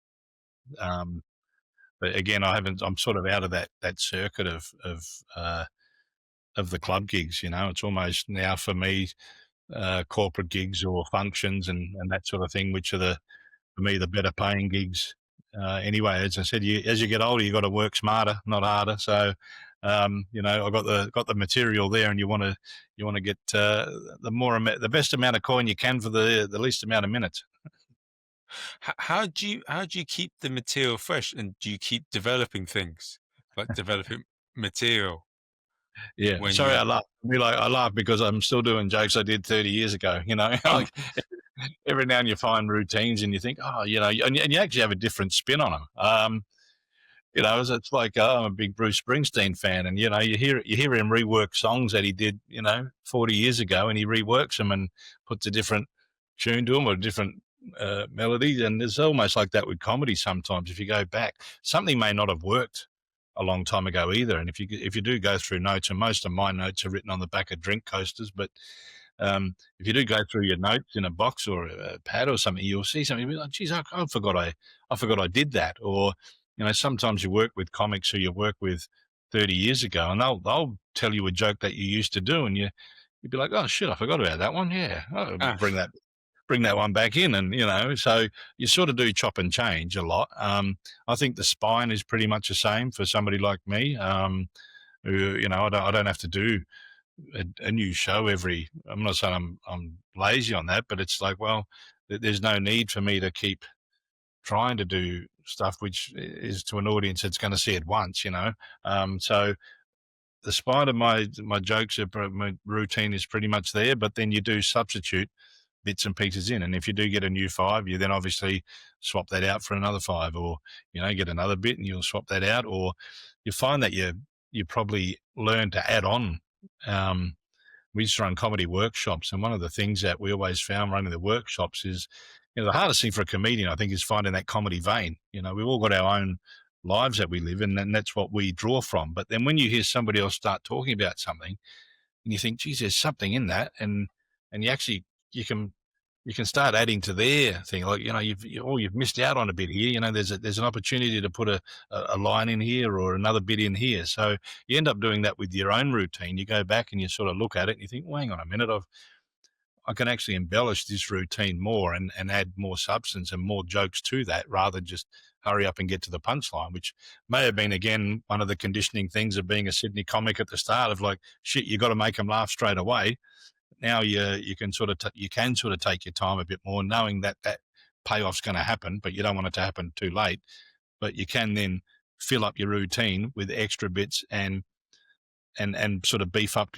But again, I'm sort of out of that circuit of the club gigs. It's almost now for me corporate gigs or functions and that sort of thing, which are for me the better paying gigs. Anyway, as I said, as you get older, you got to work smarter, not harder. So, I got the material there, and you want to get the best amount of coin you can for the least amount of minutes. How do you keep the material fresh, and do you keep developing things like developing material? Yeah, sorry, I laugh because I'm still doing jokes I did 30 years ago. Like, every now and you find routines and you think, oh, and you actually have a different spin on them. It's like I'm a big Bruce Springsteen fan, and you hear him rework songs that he did 40 years ago, and he reworks them and puts a different tune to them or a different melody. And it's almost like that with comedy sometimes. If you go back, something may not have worked a long time ago either. And if you do go through notes, and most of my notes are written on the back of drink coasters, but if you do go through your notes in a box or a pad or something, you'll see something. You'll be like, geez, I forgot I did that. Or sometimes you work with comics who you work with 30 years ago, and they'll tell you a joke that you used to do, and you'd be like, oh shit, I forgot about that one. Yeah, I'll bring bring that one back in, and so you sort of do chop and change a lot. I think the spine is pretty much the same for somebody like me. Who, I don't have to do a new show every. I'm not saying I'm lazy on that, but it's like, well, there's no need for me to keep trying to do stuff which is to an audience that's going to see it once. So the spine of my jokes, my routine is pretty much there, but then you do substitute bits and pieces in, and if you do get a new 5, you then obviously swap that out for another 5, or get another bit and you'll swap that out, or you find that you probably learn to add on. We used to run comedy workshops, and one of the things that we always found running the workshops is, the hardest thing for a comedian, I think, is finding that comedy vein. We've all got our own lives that we live in, and that's what we draw from. But then when you hear somebody else start talking about something, and you think, geez, there's something in that, and you can start adding to their thing. Like, you've missed out on a bit here. There's an opportunity to put a line in here or another bit in here. So you end up doing that with your own routine. You go back and you sort of look at it and you think, well, hang on a minute, I can actually embellish this routine more and add more substance and more jokes to that, rather than just hurry up and get to the punchline, which may have been, again, one of the conditioning things of being a Sydney comic at the start, of like, shit, you got to make them laugh straight away. Now you can sort of take your time a bit more, knowing that payoff's going to happen, but you don't want it to happen too late. But you can then fill up your routine with extra bits and sort of beef up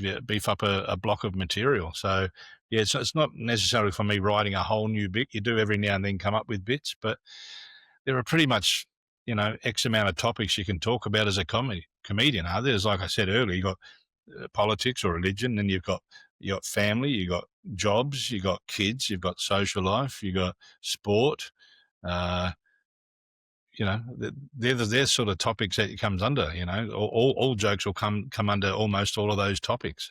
a block of material. So yeah, so it's not necessarily for me writing a whole new bit. You do every now and then come up with bits, but there are pretty much X amount of topics you can talk about as a comedian. There's, like I said earlier, you got politics or religion, and you've got family, you've got jobs, you've got kids, you've got social life, you've got sport. They're sort of topics that it comes under. All jokes will come under almost all of those topics.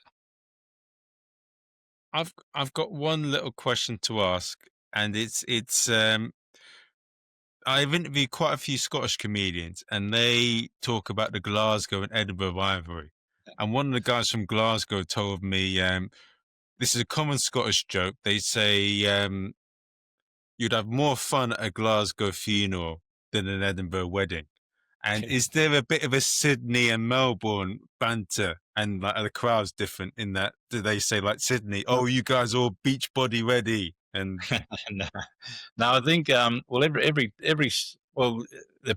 I've got one little question to ask, and it's I've interviewed quite a few Scottish comedians, and they talk about the Glasgow and Edinburgh rivalry. And one of the guys from Glasgow told me, this is a common Scottish joke. They say you'd have more fun at a Glasgow funeral than an Edinburgh wedding. And is there a bit of a Sydney and Melbourne banter, and like, are the crowds different in that? Do they say, like, Sydney, oh, you guys all beach body ready? And no, I think they're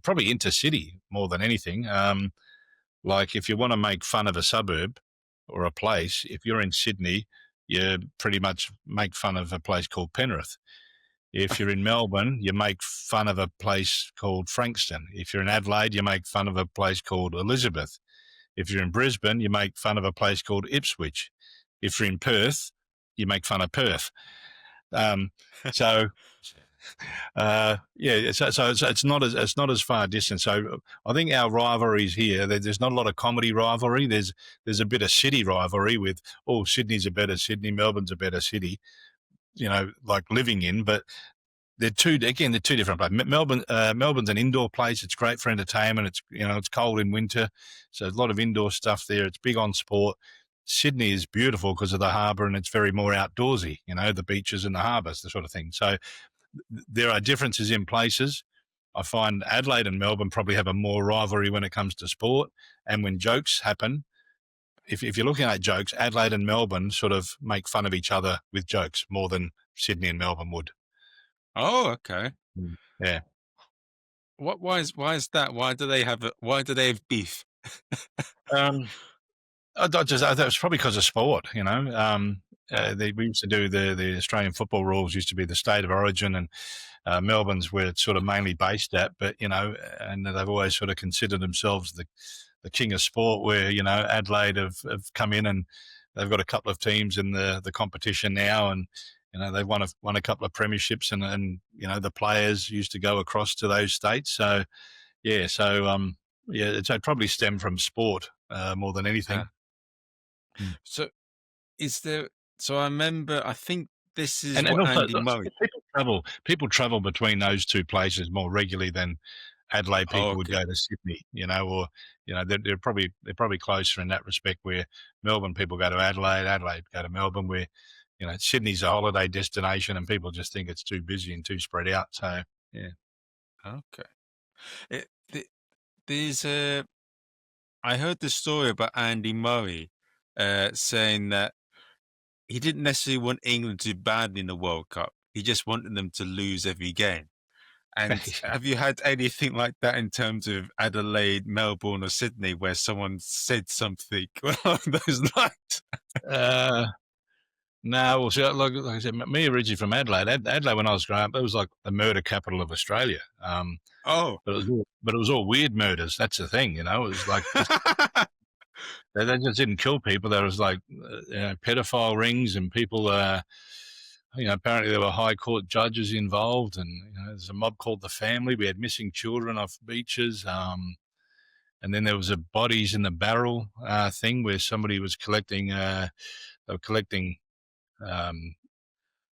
probably intercity more than anything. Like, if you want to make fun of a suburb or a place, if you're in Sydney, you pretty much make fun of a place called Penrith. If you're in Melbourne, you make fun of a place called Frankston. If you're in Adelaide, you make fun of a place called Elizabeth. If you're in Brisbane, you make fun of a place called Ipswich. If you're in Perth, you make fun of Perth. So it's not as far distance. So I think our rivalries here, there's not a lot of comedy rivalry. There's a bit of city rivalry with, oh, Sydney's a better Sydney, Melbourne's a better city, like living in, but they're two different places. Melbourne's an indoor place. It's great for entertainment. It's cold in winter, so a lot of indoor stuff there. It's big on sport. Sydney is beautiful because of the harbour, and it's very more outdoorsy, the beaches and the harbours, the sort of thing. So there are differences in places. I find Adelaide and Melbourne probably have a more rivalry when it comes to sport, and when jokes happen, if you're looking at jokes, Adelaide and Melbourne sort of make fun of each other with jokes more than Sydney and Melbourne would. Oh, okay. Yeah. Why is that? Why do they have beef? That was probably because of sport. We used to do the Australian football rules used to be the state of origin, and Melbourne's where it's sort of mainly based at. But and they've always sort of considered themselves the king of sport. Where Adelaide have come in, and they've got a couple of teams in the competition now, and they've won a couple of premierships, and the players used to go across to those states. So it's probably stemmed from sport more than anything. So is there? So I remember. I think this is and what also, Andy Murray. People travel between those two places more regularly than Adelaide people would go to Sydney. Or they're probably closer in that respect. Where Melbourne people go to Adelaide, Adelaide go to Melbourne. Where Sydney's a holiday destination, and people just think it's too busy and too spread out. So yeah. Okay. There's I heard the story about Andy Murray saying that he didn't necessarily want England to do badly in the World Cup. He just wanted them to lose every game. And have you had anything like that in terms of Adelaide, Melbourne, or Sydney, where someone said something along those lines? No, well, see, like I said, me originally from Adelaide. Adelaide, when I was growing up, it was like the murder capital of Australia. Oh, but it was all weird murders. That's the thing, It was like they just didn't kill people. There was like pedophile rings and people. Apparently there were high court judges involved, and there's a mob called the Family. We had missing children off beaches. And then there was a bodies in the barrel thing where somebody was collecting. They were collecting. What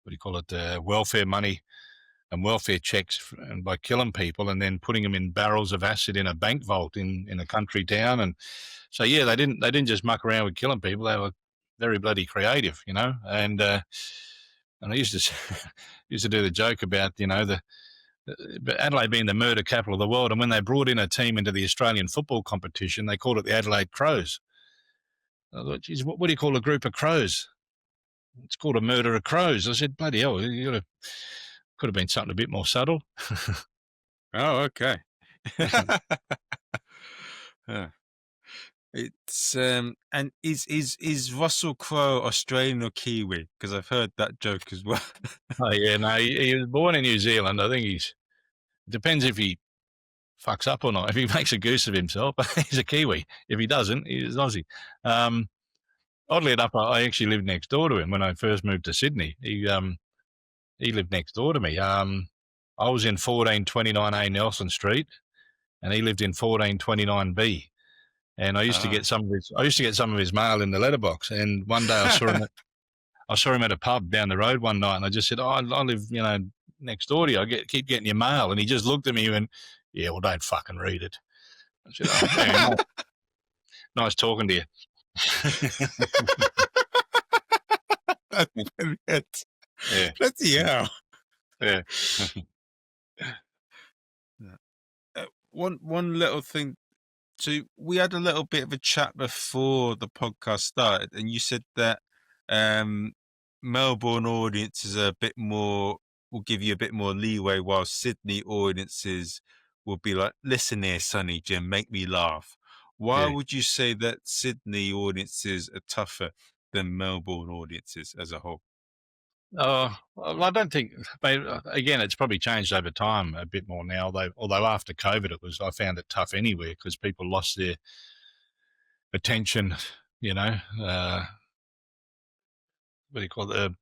do you call it? Welfare money and welfare checks, and by killing people and then putting them in barrels of acid in a bank vault in a country town. And so they didn't just muck around with killing people. They were very bloody creative, And I used to do the joke about but Adelaide being the murder capital of the world, and when they brought in a team into the Australian football competition, they called it the Adelaide Crows. I thought, geez, what do you call a group of crows? It's called a murder of crows. I said, bloody hell, could have been something a bit more subtle. Oh, okay. Yeah. It's and is Russell Crowe Australian or Kiwi? Because I've heard that joke as well. Oh yeah, no, he was born in New Zealand. I think it depends if he fucks up or not. If he makes a goose of himself, he's a Kiwi. If he doesn't, he's Aussie. Oddly enough, I actually lived next door to him when I first moved to Sydney. He lived next door to me. I was in 1429A Nelson Street, and he lived in 1429B. And I used to get some of his mail in the letterbox. And one day I saw him at a pub down the road one night, and I just said, "Oh, I live, next door to you. Keep getting your mail." And he just looked at me and went, "Yeah, well, don't fucking read it." I said, "Oh, man, nice talking to you." That's brilliant. Yeah. Bloody hell. Yeah. One little thing. So we had a little bit of a chat before the podcast started, and you said that Melbourne audiences are a bit more, will give you a bit more leeway, while Sydney audiences will be like, "Listen here, Sonny Jim, make me laugh." Why would you say that Sydney audiences are tougher than Melbourne audiences as a whole? Well, I don't think. Again, it's probably changed over time a bit more now. Although after COVID, I found it tough anywhere because people lost their attention. What do you call it?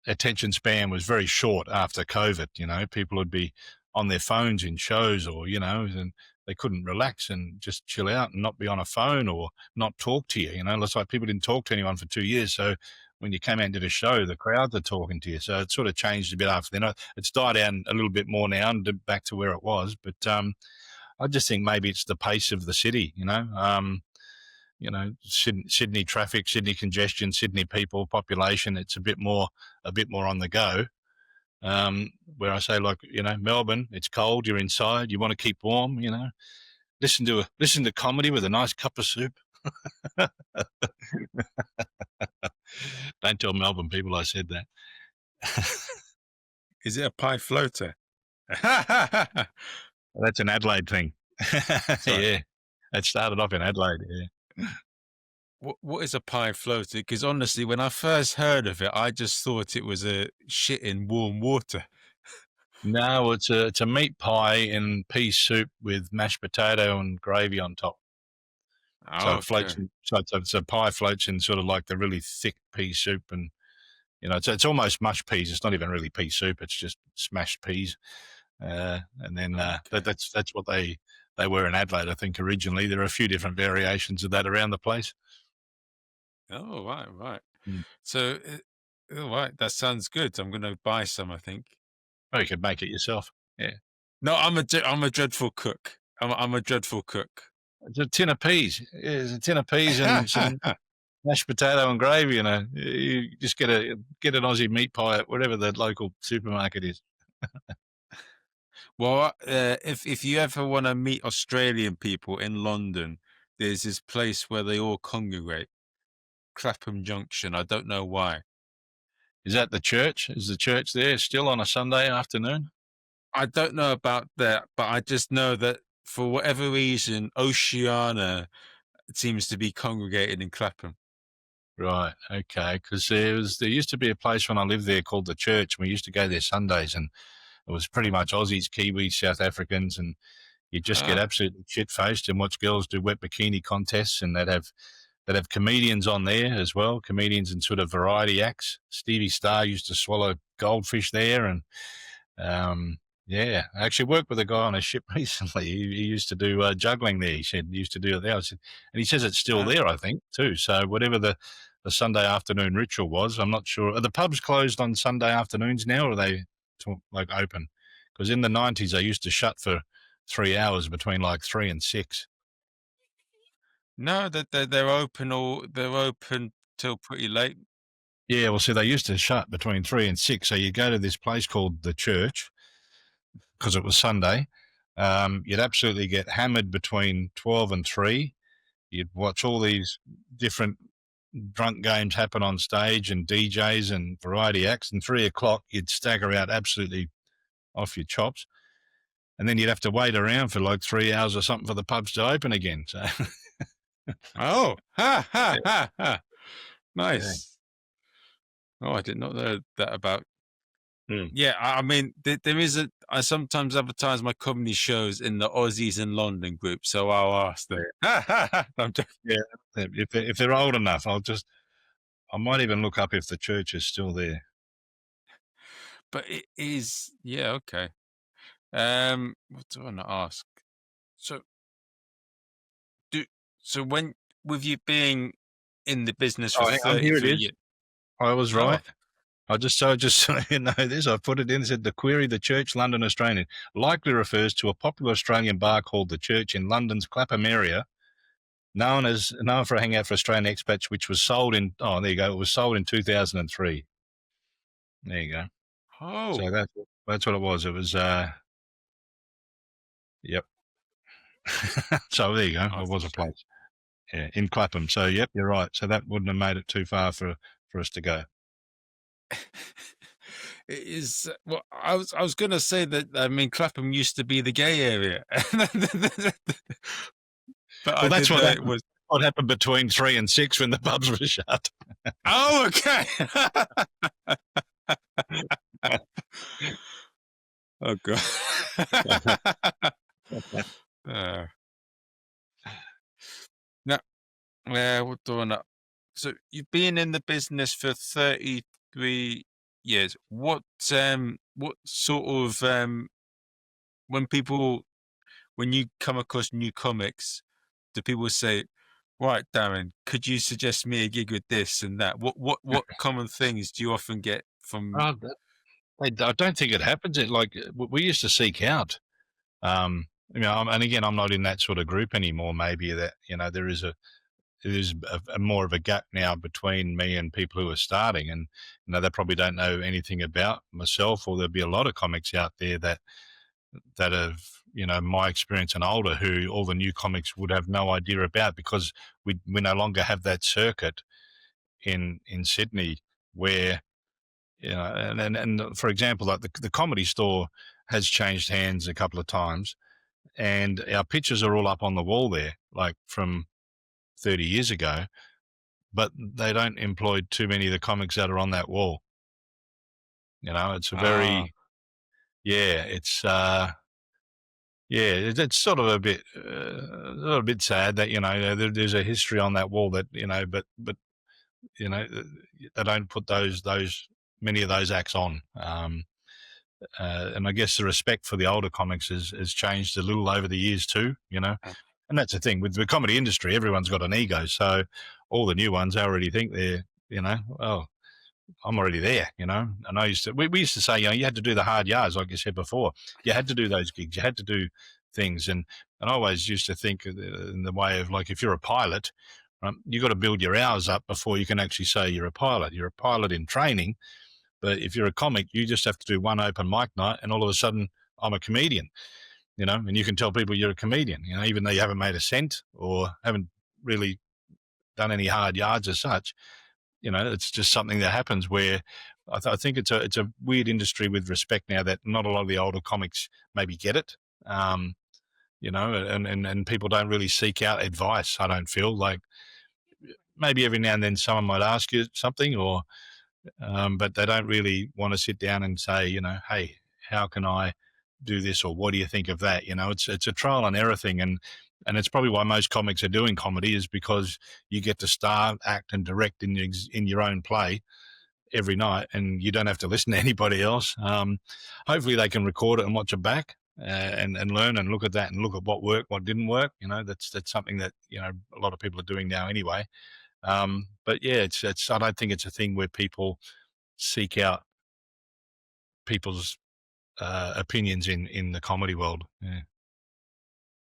Attention span was very short after COVID. People would be on their phones in shows, or and they couldn't relax and just chill out and not be on a phone or not talk to you. It's like people didn't talk to anyone for 2 years. So when you came out and did a show, the crowds are talking to you. So it sort of changed a bit after then. It's died down a little bit more now and back to where it was. But I just think maybe it's the pace of the city. Sydney traffic, Sydney congestion, Sydney people, population. It's a bit more on the go. Where I say, like, Melbourne, it's cold, you're inside, you want to keep warm, listen to comedy with a nice cup of soup. Don't tell Melbourne people I said that. Is it a pie floater? That's an Adelaide thing. Yeah, it started off in Adelaide. Yeah. What is a pie floater? Because honestly, when I first heard of it, I just thought it was a shit in warm water. No, it's a meat pie in pea soup with mashed potato and gravy on top. So it floats. So pie floats in sort of like the really thick pea soup, and it's almost mush peas. It's not even really pea soup. It's just smashed peas, and then that's what they were in Adelaide, I think, originally. There are a few different variations of that around the place. Oh, right. So, all right, that sounds good. I'm going to buy some, I think. Oh, you could make it yourself. Yeah. No, I'm a dreadful cook. I'm a dreadful cook. It's a tin of peas. Yeah, it's a tin of peas and mashed potato and gravy, you just get an Aussie meat pie at whatever the local supermarket is. Well, if you ever want to meet Australian people in London, there's this place where they all congregate, Clapham Junction. I don't know why. Is that the church? Is the church there still on a Sunday afternoon? I don't know about that, but I just know that for whatever reason, Oceania seems to be congregated in Clapham. Right. Okay. Because there used to be a place when I lived there called the Church. We used to go there Sundays, and it was pretty much Aussies, Kiwis, South Africans, and you just get absolutely shit faced and watch girls do wet bikini contests, and they'd have comedians on there as well, comedians and sort of variety acts. Stevie Starr used to swallow goldfish there, and yeah, I actually worked with a guy on a ship recently. He used to do juggling there. He said he used to do it there. And he says it's still there, I think, too. So whatever the Sunday afternoon ritual was, I'm not sure. Are the pubs closed on Sunday afternoons now, or are they like open? Because in the 90s, they used to shut for 3 hours between like 3 and 6. No, they're open till pretty late. Yeah, well, see, they used to shut between 3 and 6. So you go to this place called the Church because it was Sunday. You'd absolutely get hammered between 12 and 3. You'd watch all these different drunk games happen on stage and DJs and variety acts. And 3 o'clock, you'd stagger out absolutely off your chops. And then you'd have to wait around for like 3 hours or something for the pubs to open again. So, oh, ha! Nice. Yeah. Oh, I did not know that about. Yeah, I mean, there is I sometimes advertise my comedy shows in the Aussies in London group, so I'll ask them. Yeah, if they're old enough, I might even look up if the church is still there. But it is, yeah, okay. What do I want to ask? So when with you being in the business for 33 years, I was right. I just so you know this. I put it in. It said the query: the Church, London, Australian, likely refers to a popular Australian bar called the Church in London's Clapham area, known for a hangout for Australian expats, which was sold in. Oh, there you go. It was sold in 2003. There you go. Oh, so that's what it was. It was. Yep. So there you go. It was a place. Yeah, in Clapham. So yep, you're right. So that wouldn't have made it too far for us to go. It is. Well, I was going to say that. I mean, Clapham used to be the gay area, but that's what happened between 3 and 6 when the pubs were shut. Oh, okay. Oh god. Now, what do I know? So you've been in the business for 33 years. What sort of when you come across new comics, do people say, right, Darren, could you suggest me a gig with this and that? What common things do you often get from? I don't think it happens. Like we used to seek out, and again, I'm not in that sort of group anymore. Maybe that there is a more of a gap now between me and people who are starting, and they probably don't know anything about myself, or there'll be a lot of comics out there that have my experience and older, who all the new comics would have no idea about, because we no longer have that circuit in Sydney where and for example, like the Comedy Store has changed hands a couple of times, and our pictures are all up on the wall there, like from 30 years ago, but they don't employ too many of the comics that are on that wall. It's a very it's it's sort of a bit sad that there's a history on that wall that but they don't put those many of those acts on. And I guess the respect for the older comics has changed a little over the years too, and that's the thing with the comedy industry. Everyone's got an ego, so all the new ones already think they're, oh, I'm already there, And I we used to say, you had to do the hard yards, like you said before. You had to do those gigs. You had to do things, and I always used to think in the way of, like, if you're a pilot, Right? You got to build your hours up before you can actually say you're a pilot. You're a pilot in training, but if you're a comic, you just have to do one open mic night, and all of a sudden, I'm a comedian. And you can tell people you're a comedian. Even though you haven't made a cent or haven't really done any hard yards as such. It's just something that happens where I think it's a weird industry with respect now that not a lot of the older comics maybe get it. And people don't really seek out advice. I don't feel like maybe every now and then someone might ask you something but they don't really want to sit down and say, hey, how can I do this, or what do you think of that? It's a trial and error thing, and it's probably why most comics are doing comedy, is because you get to star, act, and direct in your own play every night, and you don't have to listen to anybody else. Hopefully, they can record it and watch it back and learn and look at that and look at what worked, what didn't work. That's something that a lot of people are doing now anyway. But yeah, it's I don't think it's a thing where people seek out people's opinions in the comedy world.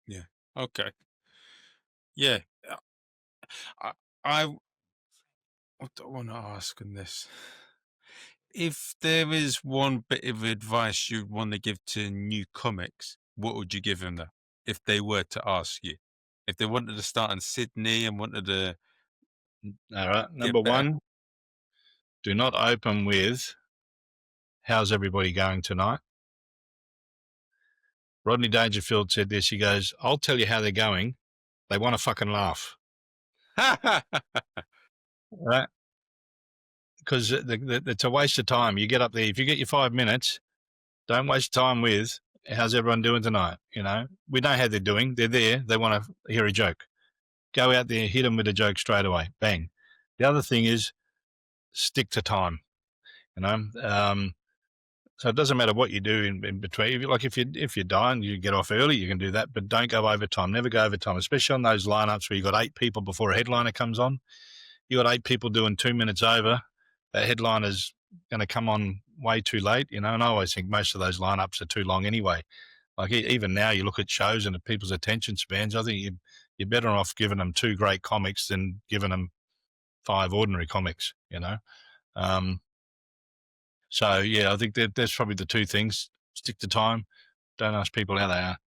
Yeah. Okay. Yeah. I what do I want to ask on this? If there is one bit of advice you'd want to give to new comics, what would you give them though? If they were to ask you, if they wanted to start in Sydney and wanted to All right. Number one, do not open with, how's everybody going tonight? Rodney Dangerfield said this. He goes, I'll tell you how they're going. They want to fucking laugh. Right? Because it's a waste of time. You get up there. If you get your 5 minutes, don't waste time with, how's everyone doing tonight? We know how they're doing. They're there. They want to hear a joke. Go out there, hit them with a joke straight away. Bang. The other thing is stick to time. So it doesn't matter what you do in between. Like if you're dying, you get off early, you can do that, but don't go overtime. Never go overtime, especially on those lineups where you got 8 people before a headliner comes on. You got 8 people doing 2 minutes over. That headliner's going to come on way too late, And I always think most of those lineups are too long anyway. Like even now, you look at shows and at people's attention spans. I think you're better off giving them 2 great comics than giving them 5 ordinary comics. So yeah, I think that's probably the 2 things. Stick to time. Don't ask people how they are.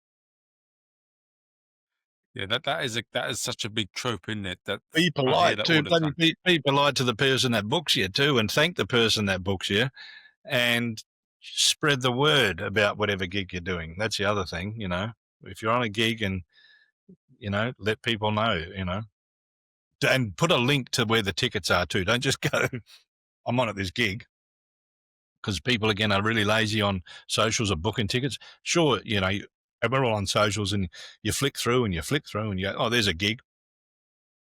Yeah, that is such a big trope, isn't it? That be polite too. Be polite to the person that books you too, and thank the person that books you, and spread the word about whatever gig you're doing. That's the other thing, If you're on a gig and let people know, and put a link to where the tickets are too. Don't just go, I'm on at this gig. Because people, again, are really lazy on socials or booking tickets. Sure, we're all on socials and you flick through and you go, oh, there's a gig.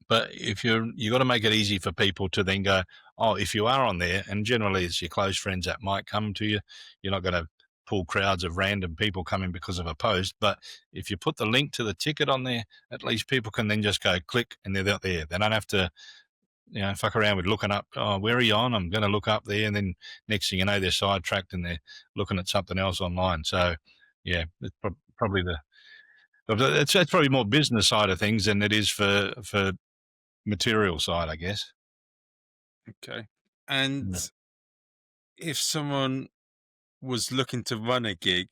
But if you got to make it easy for people to then go, oh, if you are on there, and generally it's your close friends that might come to you, you're not going to pull crowds of random people coming because of a post. But if you put the link to the ticket on there, at least people can then just go click and they're there. They don't have to fuck around with looking up, oh, where are you on? I'm going to look up there. And then next thing you know, they're sidetracked and they're looking at something else online. So, yeah, it's probably it's probably more business side of things than it is for material side, I guess. Okay. And if someone was looking to run a gig,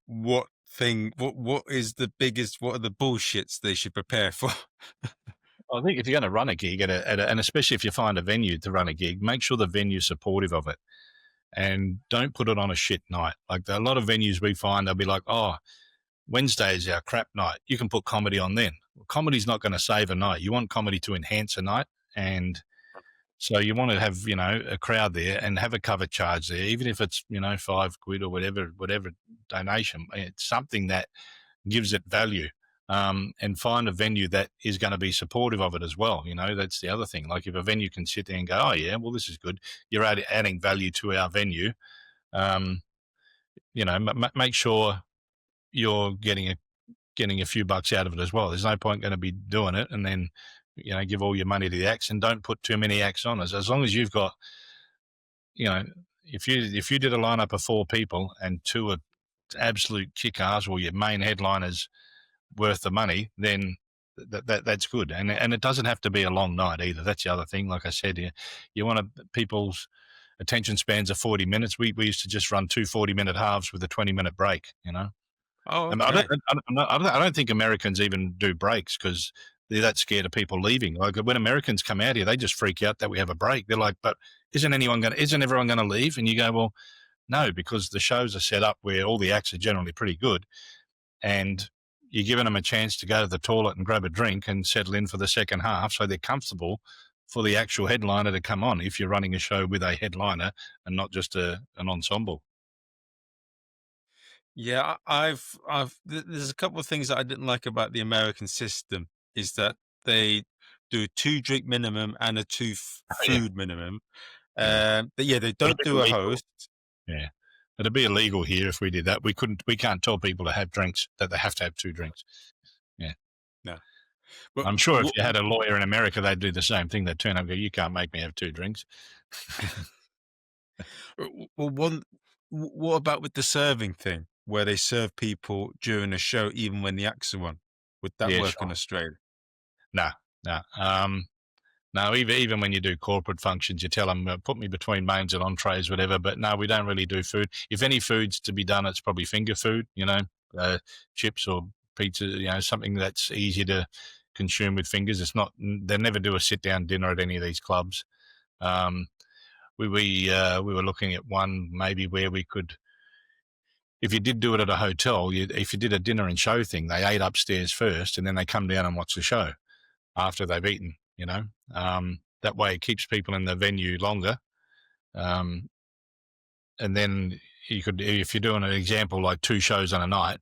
what is the biggest, what are the bullshits they should prepare for? I think if you're going to run a gig and especially if you find a venue to run a gig, make sure the venue's supportive of it, and don't put it on a shit night. Like a lot of venues we find, they'll be like, oh, Wednesday is our crap night. You can put comedy on then. Well, comedy's not going to save a night. You want comedy to enhance a night. And so you want to have, a crowd there and have a cover charge there, even if it's, £5 or whatever donation. It's something that gives it value. And find a venue that is going to be supportive of it as well. That's the other thing. Like if a venue can sit there and go, oh yeah, well, this is good. You're adding value to our venue. Make sure you're getting a few bucks out of it as well. There's no point going to be doing it and then, give all your money to the acts, and don't put too many acts on us. As long as you've got, if you did a lineup of 4 people and 2 are absolute kick-ass, or your main headliners worth the money, then that's good. And it doesn't have to be a long night either. That's the other thing. Like I said, you want people's attention spans are 40 minutes. We used to just run 2 40-minute halves with a 20-minute break, Oh, And okay. I don't think Americans even do breaks because they're that scared of people leaving. Like when Americans come out here, they just freak out that we have a break. They're like, but isn't everyone going to leave? And you go, well, no, because the shows are set up where all the acts are generally pretty good. And you're giving them a chance to go to the toilet and grab a drink and settle in for the second half so they're comfortable for the actual headliner to come on if you're running a show with a headliner and not just an ensemble. Yeah, there's a couple of things that I didn't like about the American system is that they do a 2 drink minimum and a food minimum. But yeah, they But a don't bit do a illegal. host. Yeah. It'd be illegal here if we did that. We can't tell people to have drinks, that they have to have 2 drinks. Yeah. No. But I'm sure if you had a lawyer in America, they'd do the same thing. They'd turn up and go, you can't make me have 2 drinks. well, what about with the serving thing, where they serve people during a show, even when the acts are on? Would that work Sure. in Australia? No. No, even when you do corporate functions, you tell them, put me between mains and entrees, whatever. But no, we don't really do food. If any food's to be done, it's probably finger food, chips or pizza, something that's easy to consume with fingers. It's not, they never do a sit-down dinner at any of these clubs. We were looking at one maybe where we could, if you did do it at a hotel, if you did a dinner and show thing, they ate upstairs first and then they come down and watch the show after they've eaten, that way it keeps people in the venue longer. And then you could, if you're doing an example like 2 shows on a night,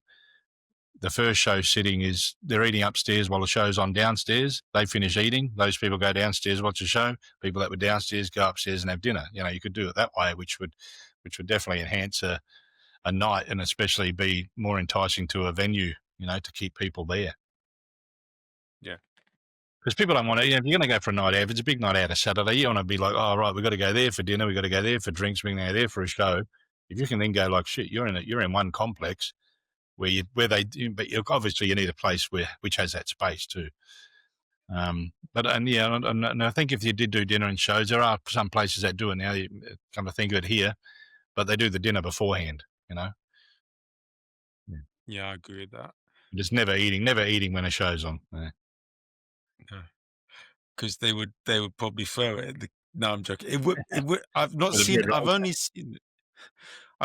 the first show sitting is they're eating upstairs while the show's on downstairs. They finish eating. Those people go downstairs, watch the show. People that were downstairs go upstairs and have dinner. You could do it that way, which would definitely enhance a night and especially be more enticing to a venue, to keep people there. Yeah. Because people don't want to, if you're going to go for a night out, if it's a big night out, a Saturday, you want to be like, oh, right, we've got to go there for dinner, we've got to go there for drinks, we're going to go there for a show. If you can then go like, shit, you're in one complex but obviously you need a place which has that space too. And I think if you did do dinner and shows, there are some places that do it now. You come to think of it here, but they do the dinner beforehand. Yeah, I agree with that. Just never eating when a show's on. Yeah. Because they would probably throw it. No, I'm joking. It would. I've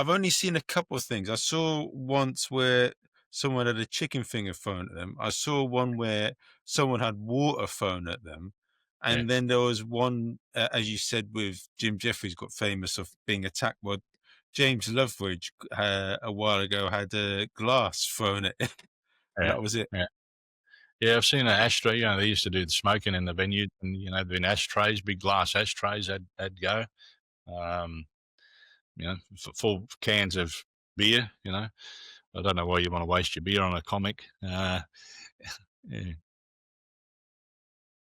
only seen a couple of things. I saw once where someone had a chicken finger thrown at them. I saw one where someone had water thrown at them. And then there was one, as you said, with Jim Jeffries got famous of being attacked. Well, James Loveridge a while ago had a glass thrown at him. And that was it. Yeah, I've seen an ashtray. They used to do the smoking in the venue, and there'd been ashtrays, big glass ashtrays. That'd go. Full cans of beer. I don't know why you want to waste your beer on a comic. Yeah. Yeah,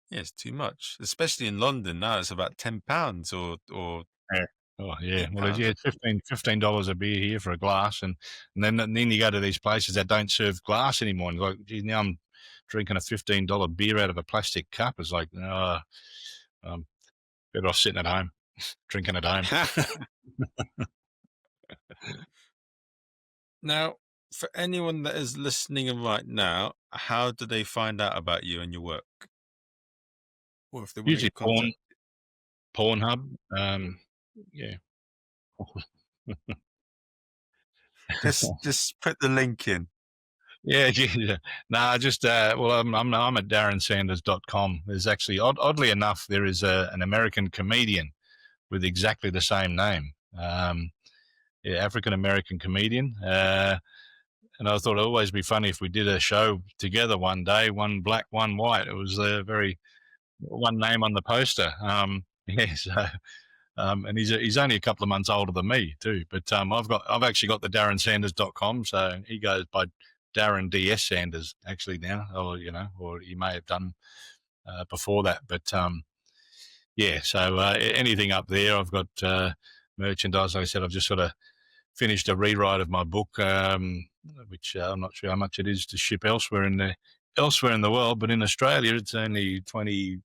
it's too much, especially in London now. It's about £10 or Yeah. Oh yeah, well £8. it's $15 a beer here for a glass, and then you go to these places that don't serve glass anymore, and like, geez, now I'm drinking a $15 beer out of a plastic cup. It's like, better off sitting at home, drinking at home. Now, for anyone that is listening right now, how do they find out about you and your work? Or if they want to Usually get contact? Pornhub. Yeah. Just put the link in. Yeah. No, just well, I'm at DarrenSanders.com. There's actually, oddly enough, there is an American comedian with exactly the same name. African American comedian. And I thought it'd always be funny if we did a show together one day, one black, one white. It was one name on the poster. And he's only a couple of months older than me too. But I've actually got the DarrenSanders.com, so he goes by Darren DS Sanders actually now, or he may have done before that. But so anything up there, I've got merchandise. Like I said, I've just sort of finished a rewrite of my book, which I'm not sure how much it is to ship elsewhere in the elsewhere in the world, but in Australia, it's only $25.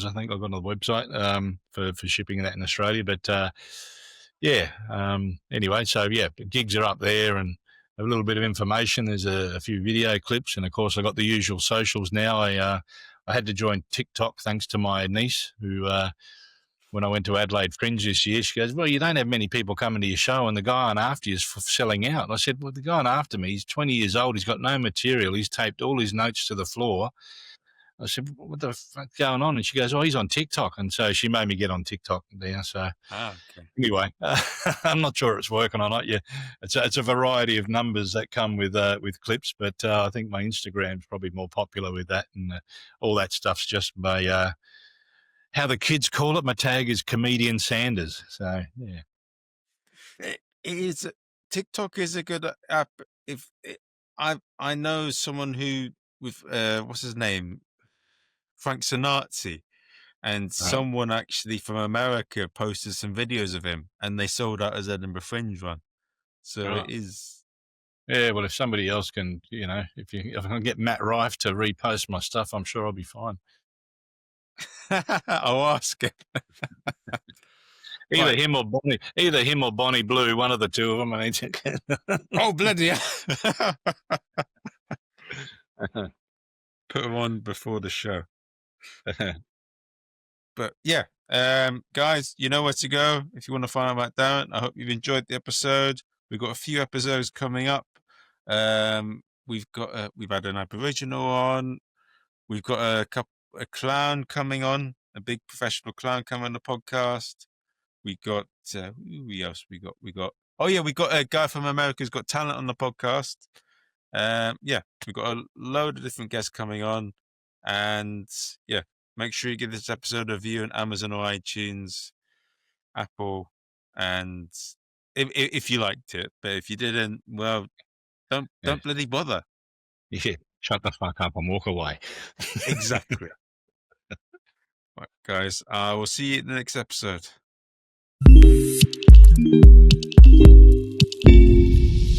I think I've got on the website for shipping that in Australia. But anyway, so yeah, gigs are up there and a little bit of information. There's a few video clips, and of course, I got the usual socials now. I had to join TikTok thanks to my niece, who when I went to Adelaide Fringe this year, she goes, "Well, you don't have many people coming to your show, and the guy on after you is selling out." And I said, "Well, the guy on after me, he's 20 years old. He's got no material. He's taped all his notes to the floor." I said, "What the fuck's going on?" And she goes, "Oh, he's on TikTok." And so she made me get on TikTok there. So okay. Anyway, I'm not sure it's working or not. Yeah, it's a variety of numbers that come with clips, but I think my Instagram's probably more popular with that, and all that stuff's just by how the kids call it. My tag is Comedian Sanders. So yeah, it is. TikTok is a good app. I know someone who with what's his name, Frank Sinatra, and someone actually from America posted some videos of him, and they sold out as Edinburgh Fringe one. So it is. Yeah, well, if somebody else can, if I can get Matt Rife to repost my stuff, I'm sure I'll be fine. I'll ask him. Either him or Bonnie Blue, one of the two of them. I mean, oh bloody hell. Put them on before the show. But yeah, guys, you know where to go if you want to find out about Darren. I hope you've enjoyed the episode. We've got a few episodes coming up. We've had an Aboriginal on. We've got a clown coming on, a big professional clown coming on the podcast. We got who else? We got. Oh yeah, we got a guy from America's Got Talent on the podcast. Yeah, we've got a load of different guests coming on, and yeah, make sure you give this episode a review on Amazon or iTunes, Apple, and if you liked it. But if you didn't, well, don't bloody bother. Yeah, shut the fuck up and walk away. Exactly. Right, guys, I will see you in the next episode.